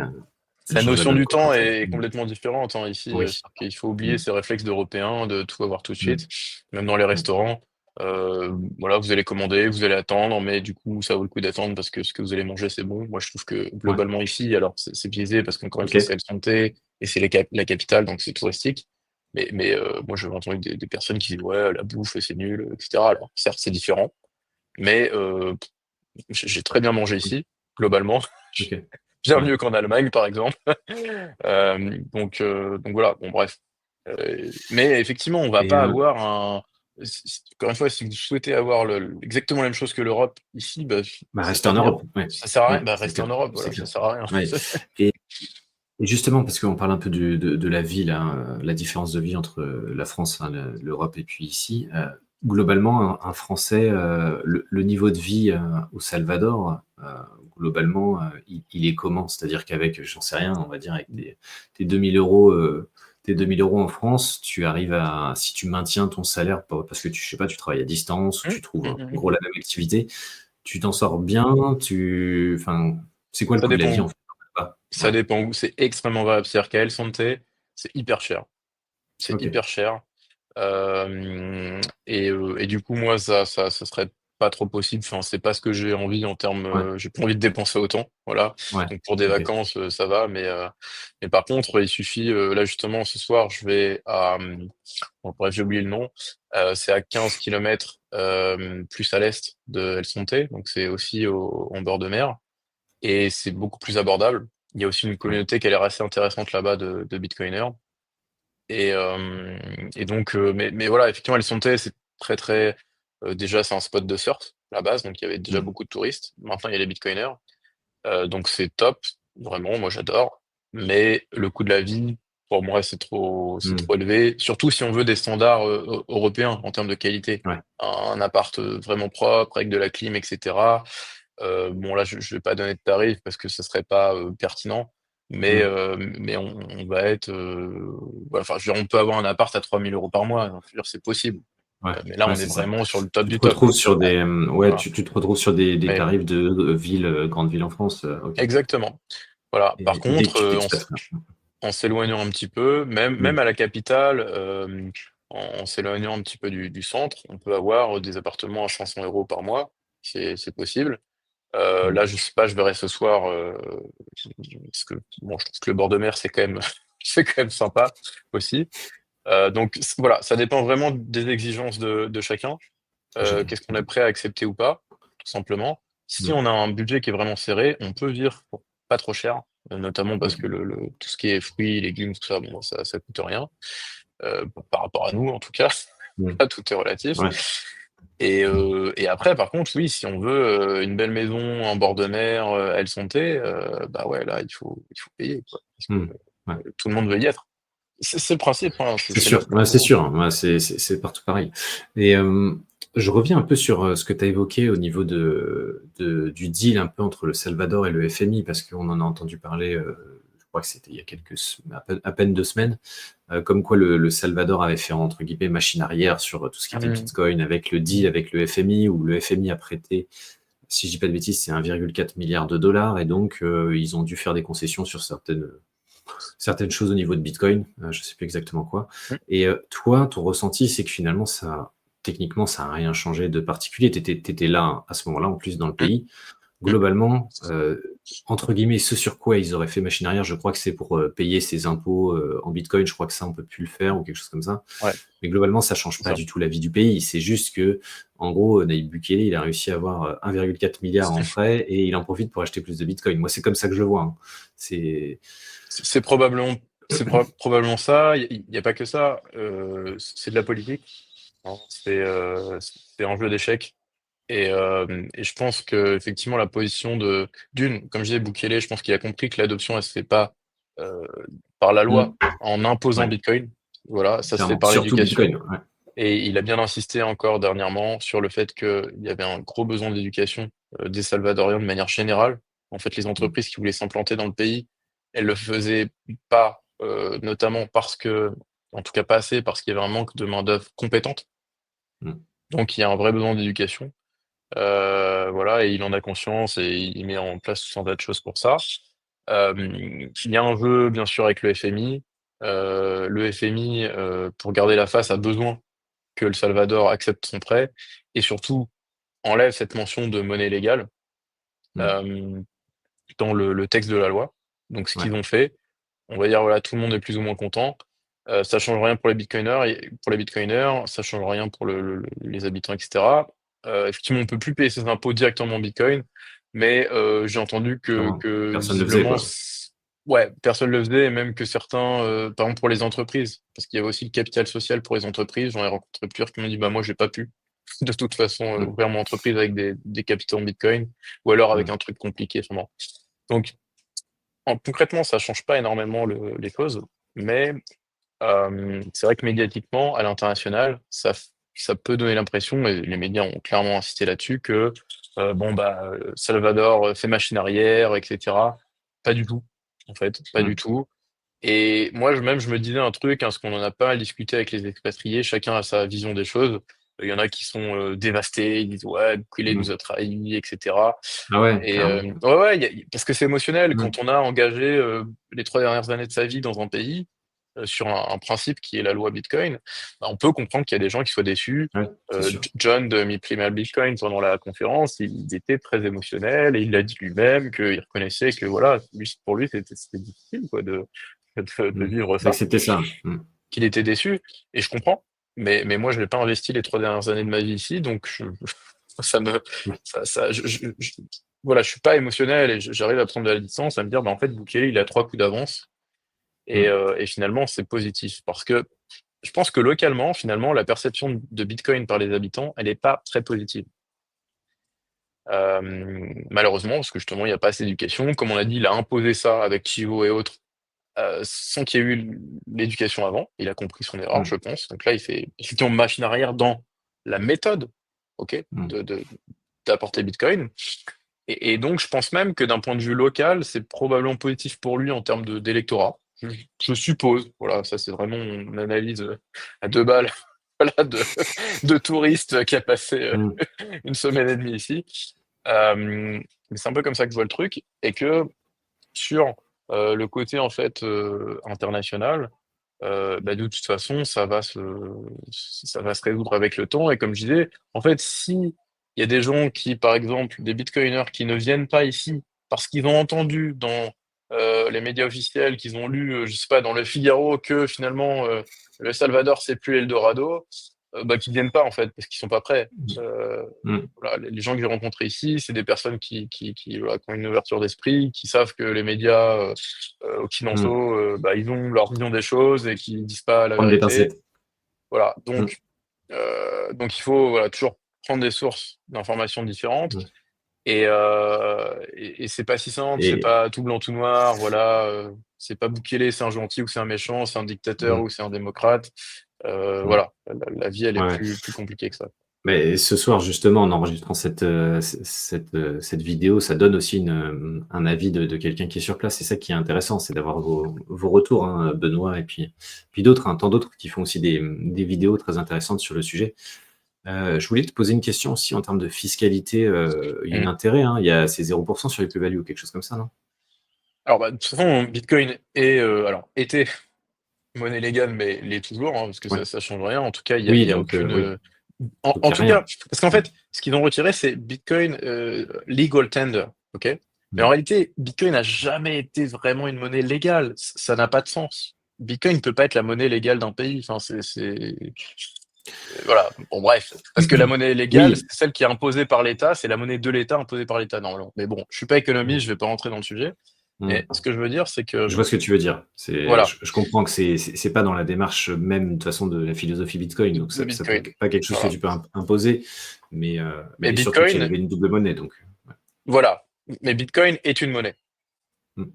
ça la change la notion donne, du quoi, en temps fait. est Hmm. complètement différente hein, ici. Oui. C'est-à-dire qu'il faut oublier Hmm, ces réflexes d'Européens de tout avoir tout de hmm, suite. Même dans les hmm, restaurants, voilà, vous allez commander, vous allez attendre, mais du coup, ça vaut le coup d'attendre parce que ce que vous allez manger, c'est bon. Moi, je trouve que ouais, globalement ici, alors c'est biaisé parce qu'encore une ok, fois, c'est la santé et c'est la capitale, donc c'est touristique. Mais moi, j'ai entendu des personnes qui disent, ouais, la bouffe, c'est nul, etc. Alors, certes, c'est différent, mais j'ai très bien mangé hmm, ici, globalement. ok, Bien ouais. mieux qu'en Allemagne, par exemple. Donc voilà, bon, bref. Mais effectivement, on va Et pas avoir encore une fois, si vous souhaitez avoir exactement la même chose que l'Europe ici, bah, bah, c'est rester pas en bien. Europe, ouais, Ça sert à rien. oui, Bah, c'est restez en clair, Europe, c'est voilà, ça clair. sert à rien. Ouais. Et justement, parce qu'on parle un peu de la vie, là, la différence de vie entre la France, hein, l'Europe et puis ici. Globalement, un Français, le niveau de vie au Salvador, globalement, il est comment? C'est-à-dire qu'avec, j'en sais rien, on va dire avec tes 2000 euros, tes 2000 euros en France, tu arrives à, si tu maintiens ton salaire, parce que tu, je sais pas, tu travailles à distance ou Mmh. tu trouves Mmh, en mmh, mmh. gros la même activité, tu t'en sors bien, enfin, c'est quoi le Ça coût de la dépend vie où. en fait? Là-bas. Ça Ouais, dépend où. C'est extrêmement variable. C'est-à-dire qu'à El Sonte, c'est hyper cher. C'est ok. hyper cher. Et du coup, moi, ça serait pas trop possible. Enfin, c'est pas ce que j'ai envie en termes. Ouais, J'ai pas envie de dépenser autant. Voilà. ouais, Donc pour des ok. vacances, ça va. Mais par contre, il suffit. Là, justement, ce soir, je vais à. Bon, bref, j'ai oublié le nom. C'est à 15 kilomètres plus à l'est de El Sonte. Donc c'est aussi en bord de mer. Et c'est beaucoup plus abordable. Il y a aussi une Ouais. communauté qui a l'air assez intéressante là-bas de Bitcoiners. Et, euh, et donc, mais voilà, effectivement, El Sonte, c'est très, très. Déjà, c'est un spot de surf, à la base, donc il y avait déjà Mm, beaucoup de touristes. Maintenant, il y a les Bitcoiners. Donc, c'est top, vraiment, moi, j'adore. Mais le coût de la vie, pour moi, c'est mm, trop élevé. Surtout si on veut des standards européens en termes de qualité. ouais, Un appart vraiment propre, avec de la clim, etc. Bon, là, je vais pas donner de tarif parce que ce serait pas pertinent, mm, mais on va être. Voilà, enfin, je veux dire, on peut avoir un appart à 3000 € par mois, hein, je veux dire, c'est possible. ouais, Mais là, ouais, on est c'est ça. vraiment sur le top Tu du te top. retrouves sur des, ouais, Voilà. tu te retrouves sur des Mais tarifs de ville, grande ville en France, ok. exactement. Voilà. Par Et dès que contre, tu t'expatres. en s'éloignant un petit peu, même Mm, à la capitale, en s'éloignant un petit peu du centre, on peut avoir des appartements à 500 € par mois. C'est possible. mm, Là, je sais pas, je verrai ce soir, parce que bon, je trouve que le bord de mer, c'est quand même, c'est quand même sympa aussi. Donc voilà, ça dépend vraiment des exigences de chacun. chacun. Qu'est-ce qu'on est prêt à accepter ou pas, tout simplement. Si Mm, on a un budget qui est vraiment serré, on peut vivre pour pas trop cher, notamment parce que ok. tout ce qui est fruits, légumes, tout ça, bon, ça coûte rien, par rapport à nous en tout cas. Mm, Tout est relatif. ouais, Et après, par contre, oui, si on veut une belle maison en bord de mer, El Sonte, bah ouais, là, il faut payer, quoi, parce que mm, ouais. tout le monde veut y être. C'est le principe, hein, C'est c'est là sûr, ce ouais, c'est qu'on. sûr, hein. Ouais, c'est partout pareil. Et je reviens un peu sur ce que tu as évoqué au niveau du deal un peu entre le Salvador et le FMI, parce qu'on en a entendu parler, je crois que c'était il y a à peine 2 semaines, comme quoi le Salvador avait fait entre guillemets machine arrière sur tout ce qui était Mmh. Bitcoin avec le deal avec le FMI, où le FMI a prêté, si je dis pas de bêtises, c'est 1,4 milliard de dollars, et donc ils ont dû faire des concessions sur certaines choses au niveau de Bitcoin, je ne sais plus exactement quoi. Mmh. Et toi, ton ressenti, c'est que finalement, techniquement, ça n'a rien changé de particulier. Tu étais là, à ce moment-là, en plus, dans le Mmh. pays. Mmh. Globalement, entre guillemets, ce sur quoi ils auraient fait machine arrière, je crois que c'est pour payer ses impôts en Bitcoin. Je crois que ça, on peut plus le faire ou quelque chose comme ça. Ouais, Mais globalement, ça change c'est pas ça. du tout la vie du pays. C'est juste que, en gros, Naïb Bukele, il a réussi à avoir 1,4 milliard en prêt et il en profite pour acheter plus de Bitcoin. Moi, c'est comme ça que je le vois, hein. C'est, C'est probablement, probablement ça. Il y a pas que ça. C'est de la politique, hein. C'est un jeu d'échecs. Et je pense que effectivement la position comme je disais, Bukele, je pense qu'il a compris que l'adoption, elle se fait pas euh, par la loi Hmm, en imposant ouais, Bitcoin. Voilà, ça se fait clairement. par Surtout l'éducation. Bitcoin. Ouais. Et il a bien insisté encore dernièrement sur le fait qu'il y avait un gros besoin d'éducation des Salvadoriens de manière générale. En fait, les Hmm, entreprises qui voulaient s'implanter dans le pays, elles le faisaient pas, notamment parce que, en tout cas pas assez, parce qu'il y avait un manque de main-d'œuvre compétente. hmm, Donc il y a un vrai besoin d'éducation. Voilà, et il en a conscience et il met en place tout un tas de choses pour ça. Il y a un jeu, bien sûr, avec le FMI. Le FMI, pour garder la face, a besoin que le Salvador accepte son prêt et surtout enlève cette mention de monnaie légale hmm. euh, dans le texte de la loi. Donc, ce Ouais. qu'ils ont fait, on va dire, voilà, tout le monde est plus ou moins content. Ça change rien pour les bitcoiners, ça change rien pour les habitants, etc. Effectivement, on peut plus payer ses impôts directement en bitcoin, mais j'ai entendu Clairement. que Personne ne le faisait, visiblement, quoi. ouais, personne le faisait, et même que certains, par exemple pour les entreprises, parce qu'il y avait aussi le capital social pour les entreprises. J'en ai rencontré plusieurs qui m'ont dit, bah moi, j'ai pas pu de toute façon Hmm, ouvrir mon entreprise avec des capitaux en bitcoin, ou alors avec hmm, un truc compliqué, sûrement. Donc concrètement, ça change pas énormément les choses, mais c'est vrai que médiatiquement, à l'international, ça peut donner l'impression, et les médias ont clairement insisté là-dessus, que bon bah Salvador fait machine arrière, etc. Pas du tout, en fait, pas du Mm. tout. Et moi, je me disais un truc, hein, parce qu'on en a pas mal discuté avec les expatriés, chacun a sa vision des choses. Il y en a qui sont dévastés, ils disent ouais, Bukele nous Mm. a trahis, etc. Ah ouais, Et carrément. ouais, ouais, parce que c'est émotionnel Mm. quand on a engagé les 3 dernières années de sa vie dans un pays sur un principe qui est la loi Bitcoin. Bah, on peut comprendre qu'il y a des gens qui soient déçus. Ouais, c'est sûr. John de Mi Primal Bitcoin pendant la conférence, il était très émotionnel et il a dit lui-même qu'il reconnaissait que voilà, pour lui c'était difficile quoi de Mm. vivre ça, D'accepter ça. Mm. qu'il était déçu et je comprends. Mais moi je n'ai pas investi les 3 dernières années de ma vie ici, donc ça me Ouais. ça voilà, je suis pas émotionnel et j'arrive à prendre de la distance, à me dire bah en fait Bukele il a 3 coups d'avance Mm. et finalement c'est positif parce que je pense que localement finalement la perception de Bitcoin par les habitants elle est pas très positive. Malheureusement parce que justement il y a pas assez d'éducation, comme on a dit il a imposé ça avec Chivo et autres sans qu'il y ait eu l'éducation avant. Il a compris son erreur, je Mm. pense. Donc là, il fait effectivement machine arrière dans la méthode, ok, Mm. d'apporter Bitcoin. Et donc, je pense même que d'un point de vue local, c'est probablement positif pour lui en termes d'électorat. Je suppose. Voilà, ça c'est vraiment une analyse à 2 balles. Voilà, de touriste qui a passé Mm. une semaine et demie ici. Euh, mais c'est un peu comme ça que je vois le truc. Et que sur le côté en fait international, bah, de toute façon, ça va se résoudre avec le temps. Et comme je disais, en fait, si il y a des gens qui, par exemple, des bitcoiners qui ne viennent pas ici parce qu'ils ont entendu dans les médias officiels, qu'ils ont lu, je sais pas, dans le Figaro que finalement le Salvador c'est plus l'Eldorado, bah, qu'ils viennent pas en fait parce qu'ils sont pas prêts. Euh, Mm. voilà, les gens que j'ai rencontrés ici, c'est des personnes voilà, qui ont une ouverture d'esprit, qui savent que les médias Mm. occidentaux, bah, ils ont leur vision des choses et qui disent pas la Prendre des vérité. pincettes. Voilà, Mm. donc il faut voilà, toujours prendre des sources d'informations différentes. Mm. Et c'est pas si simple, c'est Et pas tout blanc tout noir. Voilà, c'est pas Bukele, c'est un gentil ou c'est un méchant, c'est un dictateur mm. ou c'est un démocrate. Mm. Voilà, la vie elle est Ouais, ouais. plus compliquée que ça. Mais ce soir, justement, en enregistrant cette vidéo, ça donne aussi un avis de quelqu'un qui est sur place. C'est ça qui est intéressant, c'est d'avoir vos retours, hein, Benoît, et puis d'autres, hein, tant d'autres qui font aussi des vidéos très intéressantes sur le sujet. Je voulais te poser une question aussi en termes de fiscalité. Il y a un Mm. intérêt, hein, c'est 0% sur les plus-values ou quelque chose comme ça, non? Alors, bah, de toute façon, Bitcoin alors, était monnaie légale, mais l'est toujours, hein, parce que Ouais. ça change rien. En tout cas, Oui, il y a donc aucune. oui, donc En il n'y a tout cas, rien. parce qu'en Mm. fait, ce qu'ils ont retiré, c'est Bitcoin legal tender, ok? Mais en Mm. réalité, Bitcoin n'a jamais été vraiment une monnaie légale. Ça n'a pas de sens. Bitcoin ne peut pas être la monnaie légale d'un pays. Enfin, voilà. Bon, bref. Parce que la monnaie légale, c'est Oui. celle qui est imposée par l'État, c'est la monnaie de l'État imposée par l'État, normalement. Mais bon, je suis pas économiste, je vais pas rentrer dans le sujet. Mais Mm. ce que je veux dire, c'est que, Je vois ce que tu veux dire. voilà, Je comprends que c'est pas dans la démarche même de toute façon de la philosophie Bitcoin, donc de ça peut Bitcoin. pas quelque chose que Voilà. tu peux imposer, Mais et surtout qu'il y Bitcoin, avait une double monnaie, donc ouais. voilà. Mais Bitcoin est une monnaie. Mm.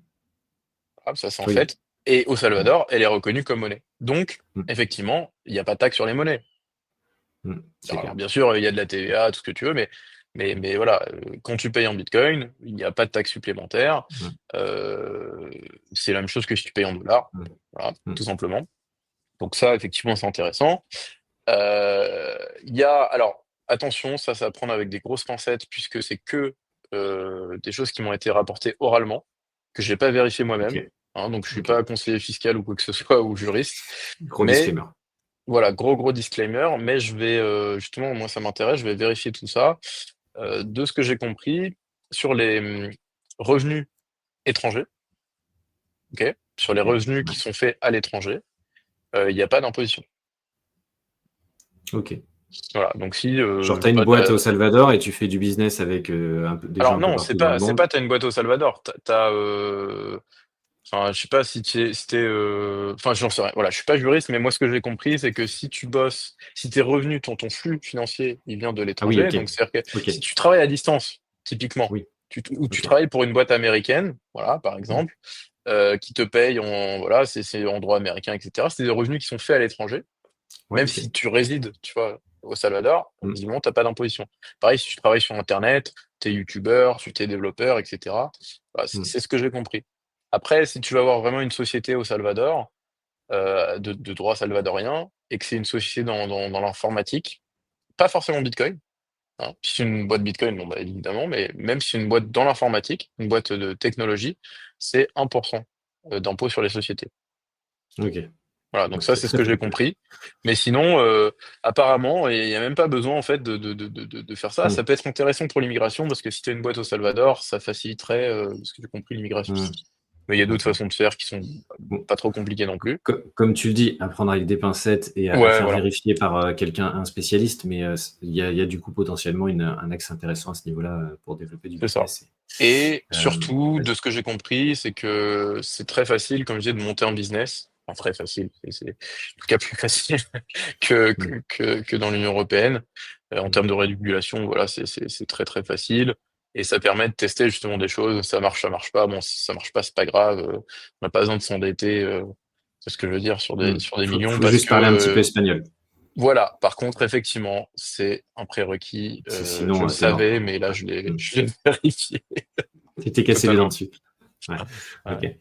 Ah, ça, c'est en Oui. fait. Et au Mm. Salvador, elle est reconnue comme monnaie. Donc, Mm. effectivement, il n'y a pas de taxe sur les monnaies. C'est Alors, clair. bien sûr, il y a de la TVA, tout ce que tu veux, mais voilà, quand tu payes en Bitcoin, il n'y a pas de taxe supplémentaire. Mm. Euh, c'est la même chose que si tu payes en dollars. Mm. Voilà, Mm. tout simplement. Donc ça, effectivement, c'est intéressant. Il y a, alors, attention, ça à prendre avec des grosses pincettes, puisque c'est que des choses qui m'ont été rapportées oralement, que je n'ai pas vérifié Ok. moi-même. Hein, donc je suis Ok. pas conseiller fiscal ou quoi que ce soit, ou juriste. Gros Mais disclaimer. voilà, gros disclaimer. Mais je vais, justement, moi ça m'intéresse, je vais vérifier tout ça. De ce que j'ai compris, sur les revenus étrangers, ok, sur les Ok. revenus qui Ouais. sont faits à l'étranger, il n'y a pas d'imposition. Ok. Voilà, donc si, Genre, je tu as sais une pas, boîte au Salvador et tu fais du business avec des gens alors un peu non, partout dans le c'est monde. pas t'as une boîte au Salvador. Enfin, je sais pas si t'es, enfin, j'en sais rien. Voilà, je suis pas juriste, mais moi, ce que j'ai compris, c'est que si tu bosses, si tes revenus, ton flux financier, il vient de Ah oui, l'étranger, ok. donc c'est-à-dire que Ok. si tu travailles à distance, typiquement, Oui. Ou tu Ok. travailles pour une boîte américaine, voilà, par Mm. exemple, qui te paye voilà, c'est en droit américain, etc. C'est des revenus qui sont faits à l'étranger. Ouais, Même ok. si tu résides, tu vois, au Salvador, Mm. visiblement, t'as pas d'imposition. Pareil, si tu travailles sur Internet, t'es youtubeur, tu t'es développeur, etc. Voilà, Mm. c'est ce que j'ai compris. Après, si tu vas avoir vraiment une société au Salvador, de droit salvadorien, et que c'est une société dans l'informatique, pas forcément Bitcoin, hein. Si c'est une boîte Bitcoin, bon, bah, évidemment, mais même si c'est une boîte dans l'informatique, une boîte de technologie, c'est 1% d'impôt sur les sociétés. Ok. Voilà, donc Donc ça, c'est c'est ce très que j'ai ponctuel. compris. Mais sinon, apparemment, et il n'y a même pas besoin en fait de faire ça. Ça Mm. peut être intéressant pour l'immigration parce que si tu as une boîte au Salvador, ça faciliterait, ce que j'ai compris, l'immigration. Mm. Mais il y a d'autres D'accord. façons de faire qui sont Bon. pas trop compliquées non plus. Comme tu le dis, à prendre avec des pincettes et à Ouais, faire voilà, vérifier par quelqu'un, un spécialiste, mais il y a du coup potentiellement un axe intéressant à ce niveau-là pour développer du c'est ça. business. Et Euh, surtout, de Vas-y. ce que j'ai compris, c'est que c'est très facile, comme je disais, de monter un business. Enfin, très facile, c'est en tout cas plus facile Mm. que dans l'Union européenne. En Mm. termes de régulation, voilà, c'est très très facile. Et ça permet de tester justement des choses. Ça marche pas. Bon, si ça marche pas, c'est pas grave. On n'a pas besoin de s'endetter, c'est ce que je veux dire, Mm. sur des millions Faut parce juste que, parler un petit peu espagnol, voilà. Par contre, effectivement, c'est un prérequis. parce que Je sinon, le t'es mort, savais, quoi. mais là, Mm. je l'ai vérifié Tu t'es cassé les dents totalement. dessus. Ouais. Ouais. Ok.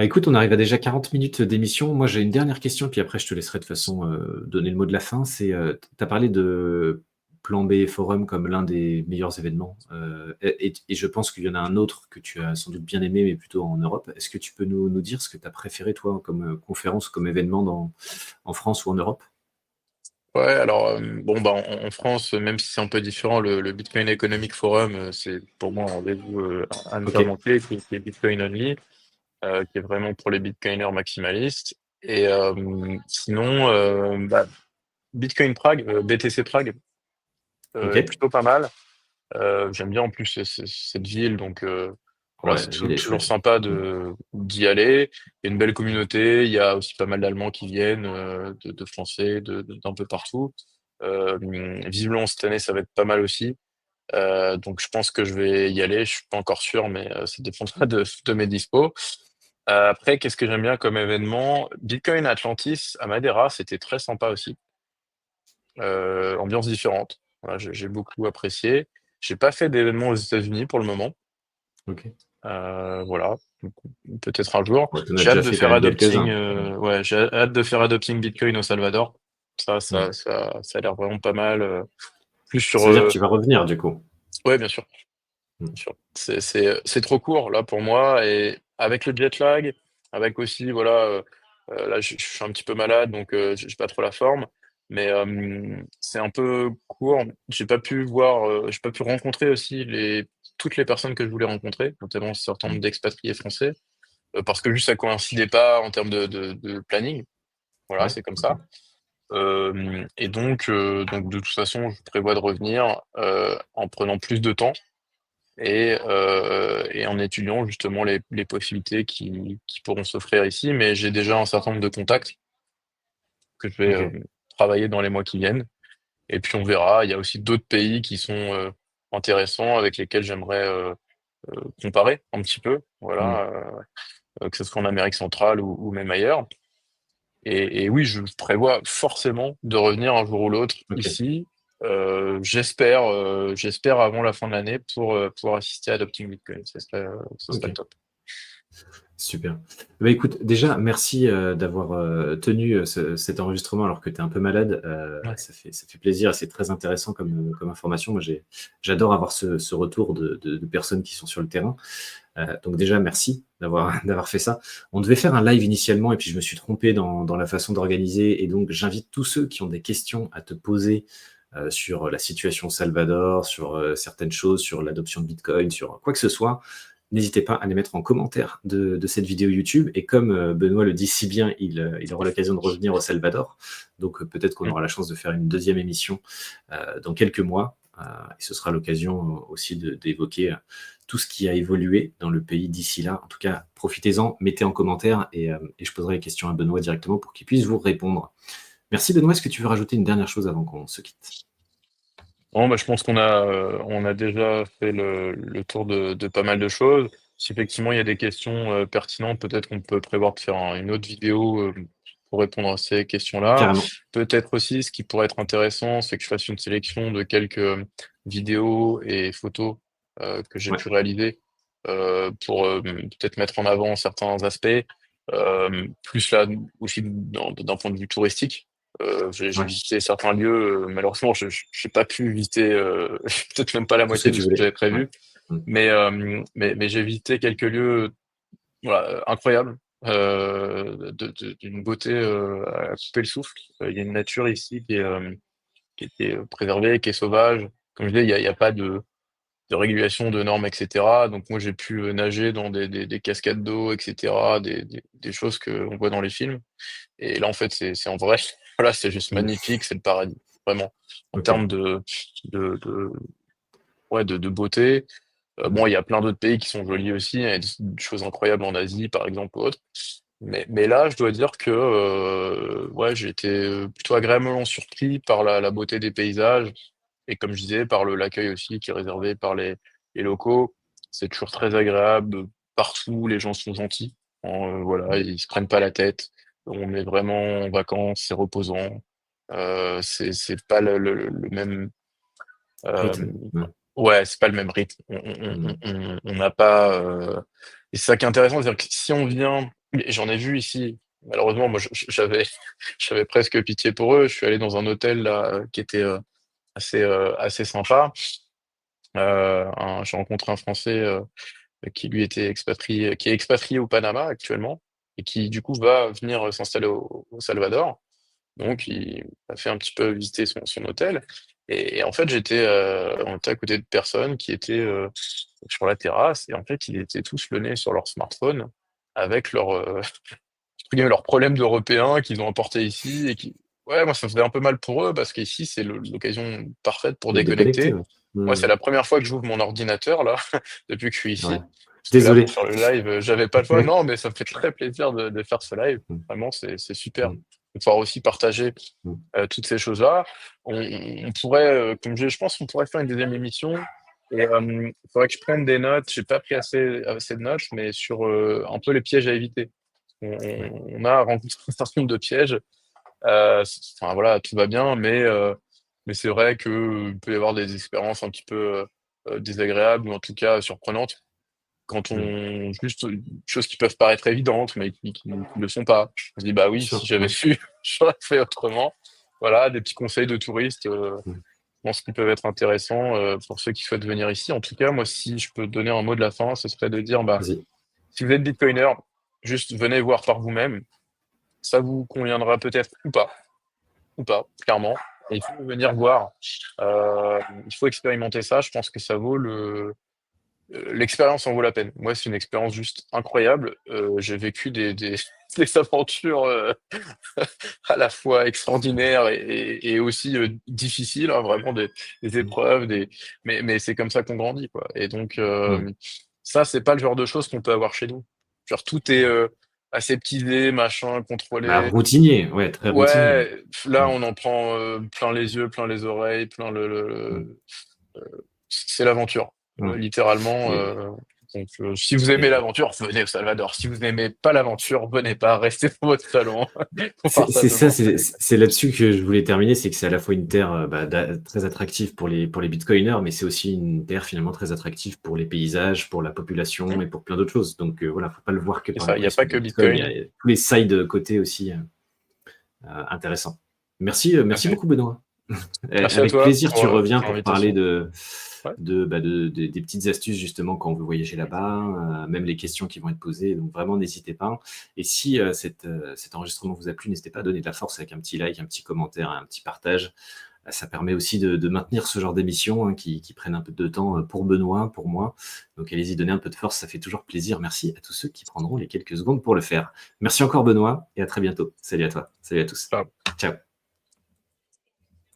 Écoute, on arrive à déjà 40 minutes d'émission. Moi, j'ai une dernière question, puis après, je te laisserai de toute façon donner le mot de la fin. Tu as parlé de Plan B Forum comme l'un des meilleurs événements. Et je pense qu'il y en a un autre que tu as sans doute bien aimé, mais plutôt en Europe. Est-ce que tu peux nous dire ce que tu as préféré, toi, comme conférence, comme événement en France ou en Europe? Ouais, alors bon bah en France, même si c'est un peu différent, le Bitcoin Economic Forum, c'est pour moi un rendez-vous à ne Ok, pas manquer, qui est Bitcoin Only, qui est vraiment pour les Bitcoiners maximalistes. Et sinon, Bitcoin Prague, BTC Prague, est ok. plutôt pas mal. J'aime bien en plus cette ville, donc voilà, Ouais, c'est la ville est toujours chouette. sympa Mm. d'y aller. Il y a une belle communauté, il y a aussi pas mal d'Allemands qui viennent, de Français, d'un peu partout. Visiblement cette année, ça va être pas mal aussi. Donc je pense que je vais y aller. Je suis pas encore sûr, mais ça dépendra de mes dispos. Après, qu'est-ce que j'aime bien comme événement? Bitcoin Atlantis à Madeira, c'était très sympa aussi. Ambiance différente. Voilà, j'ai beaucoup apprécié. J'ai pas fait d'événement aux États-Unis pour le moment. Ok. Voilà. Donc, peut-être un jour. Ouais, t'en as J'ai hâte déjà de fait quand faire même quelques-uns. ouais, j'ai hâte de faire adopting Bitcoin au Salvador. Mm. Ça a l'air vraiment pas mal. Plus sur, Ça veut dire que tu vas revenir, du coup. ouais, bien sûr. Mm. Bien sûr. C'est trop court là pour moi et avec le jet lag, avec aussi voilà, là je suis un petit peu malade donc j'ai pas trop la forme, mais c'est un peu court. J'ai pas pu rencontrer aussi toutes les personnes que je voulais rencontrer, notamment un certain nombre Mm. d'expatriés français, parce que juste ça coïncidait pas en termes de planning. Voilà, Ouais, c'est comme ok. ça. Et donc de toute façon, je prévois de revenir en prenant plus de temps et en étudiant justement les possibilités qui pourront s'offrir ici. Mais j'ai déjà un certain nombre de contacts que je vais Ok. travailler dans les mois qui viennent. Et puis on verra. Il y a aussi d'autres pays qui sont intéressants avec lesquels j'aimerais comparer un petit peu. Mm. Voilà, que ce soit en Amérique centrale ou même ailleurs. Et oui, je prévois forcément de revenir un jour ou l'autre Ok. ici. J'espère avant la fin de l'année pour pouvoir assister à Adopting Bitcoin. Ce serait Ok. top. Super. Bah, écoute, déjà, merci d'avoir tenu cet enregistrement alors que tu es un peu malade. Ouais. Ça fait plaisir et c'est très intéressant comme information. Moi, j'adore avoir ce retour de personnes qui sont sur le terrain. Donc déjà, merci d'avoir fait ça. On devait faire un live initialement et puis je me suis trompé dans la façon d'organiser. Et donc, j'invite tous ceux qui ont des questions à te poser sur la situation au Salvador, sur certaines choses, sur l'adoption de Bitcoin, sur quoi que ce soit. N'hésitez pas à les mettre en commentaire de cette vidéo YouTube. Et comme Benoît le dit si bien, il aura l'occasion de revenir au Salvador. Donc peut-être qu'on Mm. aura la chance de faire une deuxième émission dans quelques mois. Et ce sera l'occasion aussi d'évoquer tout ce qui a évolué dans le pays d'ici là. En tout cas, profitez-en, mettez en commentaire et je poserai les questions à Benoît directement pour qu'il puisse vous répondre. Merci Benoît. Est-ce que tu veux rajouter une dernière chose avant qu'on se quitte? Non, bah, je pense on a déjà fait le tour de pas mal de choses. Si effectivement il y a des questions pertinentes, peut-être qu'on peut prévoir de faire une autre vidéo pour répondre à ces questions-là. Carrément. Peut-être aussi, ce qui pourrait être intéressant, c'est que je fasse une sélection de quelques vidéos et photos que j'ai Ouais, pu réaliser pour peut-être mettre en avant certains aspects, plus là aussi d'un point de vue touristique. J'ai ouais. visité certains lieux, malheureusement, j'ai pas pu visiter peut-être même pas la Tout ce que moitié de tu ce que voulais. j'avais Ouais. prévu, Mm. mais j'ai visité quelques lieux voilà, incroyables, d'une beauté à couper le souffle. Il y a une nature ici qui était préservée, qui est sauvage. Comme je disais, il y a pas de régulation, de normes, etc. Donc moi, j'ai pu nager dans des cascades d'eau, etc., des choses qu'on voit dans les films. Et là, en fait, c'est en vrai. Voilà, c'est juste Mm. magnifique, c'est le paradis, vraiment. En Ok. termes de, ouais, de beauté. Mm. Bon, il y a plein d'autres pays qui sont jolis aussi, il y a des choses incroyables en Asie, par exemple, ou autre. Mais là, je dois dire que ouais, j'ai été plutôt agréablement surpris par la beauté des paysages et comme je disais, par l'accueil aussi qui est réservé par les locaux. C'est toujours très agréable. Partout, les gens sont gentils. Voilà, Mm. ils se prennent pas la tête. On est vraiment en vacances, c'est reposant. C'est pas le même. euh, Rythme. Mm. ouais, c'est pas le même rythme. Mm. On n'a pas. Et c'est ça qui est intéressant, c'est-à-dire que si on vient, et j'en ai vu ici. Malheureusement, moi, j'avais, j'avais presque pitié pour eux. Je suis allé dans un hôtel là qui était assez sympa. J'ai rencontré un Français qui lui était expatrié, qui est expatrié au Panama actuellement et qui du coup va venir s'installer au Salvador. Donc il a fait un petit peu visiter son hôtel. Et en fait, on était à côté de personnes qui étaient sur la terrasse et en fait, ils étaient tous le nez sur leur smartphone avec leurs problèmes d'Européens qu'ils ont importés ici et qui, ouais, moi, ça faisait un peu mal pour eux parce qu'ici, c'est l'occasion parfaite pour De déconnecter. déconnecter. Ouais. Moi, c'est Mm. la première fois que j'ouvre mon ordinateur, là, depuis que je suis Ouais. ici. Parce que là, Désolé. pour faire le live, j'avais pas le choix. Non, mais ça me fait très plaisir de faire ce live. Mm. Vraiment, c'est super. Mm. De pouvoir aussi partager Mm. toutes ces choses-là. On pourrait, je pense qu'on pourrait faire une deuxième émission. Et il faudrait que je prenne des notes. J'ai pas pris assez de notes, mais sur un peu les pièges à éviter. Ouais. On a rencontré un certain nombre de pièges. Enfin voilà, tout va bien, mais c'est vrai que il peut y avoir des expériences un petit peu désagréables ou en tout cas surprenantes quand Mm. on juste choses qui peuvent paraître évidentes mais qui ne le sont pas. On se dit bah Bien oui, si sûr. j'avais Ouais. su, j'aurais fait autrement. Voilà, des petits conseils de touristes, Mm. je pense qu'ils peuvent être intéressants pour ceux qui souhaitent venir ici. En tout cas, moi, si je peux donner un mot de la fin, ce serait de dire bah Vas-y. si vous êtes bitcoiner, juste venez voir par vous-même. Ça vous conviendra peut-être ou pas, clairement. Et il faut venir voir. Il faut expérimenter ça. Je pense que ça vaut l'expérience en vaut la peine. Moi, c'est une expérience juste incroyable. J'ai vécu des aventures à la fois extraordinaires et aussi difficiles, hein, vraiment des Mm. épreuves, mais c'est comme ça qu'on grandit, quoi. Et donc, Mm. ça, c'est pas le genre de choses qu'on peut avoir chez nous. Genre, tout est aseptisé, machin, Bah, contrôlé. routinier. Ouais, très routinier. Ouais, là, Mm. on en prend plein les yeux, plein les oreilles, plein Mm. c'est l'aventure, Mm. littéralement. Et, Donc, si vous aimez et l'aventure, venez au Salvador. Si vous n'aimez pas l'aventure, venez pas, restez dans votre salon. On c'est partage le ça, moment. c'est là-dessus que je voulais terminer, c'est que c'est à la fois une terre bah, très attractive pour les bitcoiners, mais c'est aussi une terre finalement très attractive pour les paysages, pour la population et pour plein d'autres choses. Donc voilà, faut pas le voir que C'est par le ça, il n'y a prisme pas du que bitcoin, il y Bitcoin. a tous les side côtés aussi intéressants. Merci, Tout à merci fait. beaucoup Benoît. Merci à Avec toi plaisir, tu reviens pour pour parler l'invitation. Ouais, des petites astuces justement quand on veut voyager là-bas, même les questions qui vont être posées. Donc vraiment, n'hésitez pas. Et si cet enregistrement vous a plu, n'hésitez pas à donner de la force avec un petit like, un petit commentaire, un petit partage. Ça permet aussi de maintenir ce genre d'émissions qui prennent un peu de temps pour Benoît, pour moi. Donc allez-y, donnez un peu de force, ça fait toujours plaisir. Merci à tous ceux qui prendront les quelques secondes pour le faire. Merci encore Benoît et à très bientôt. Salut à toi, salut à tous. ciao. Ciao.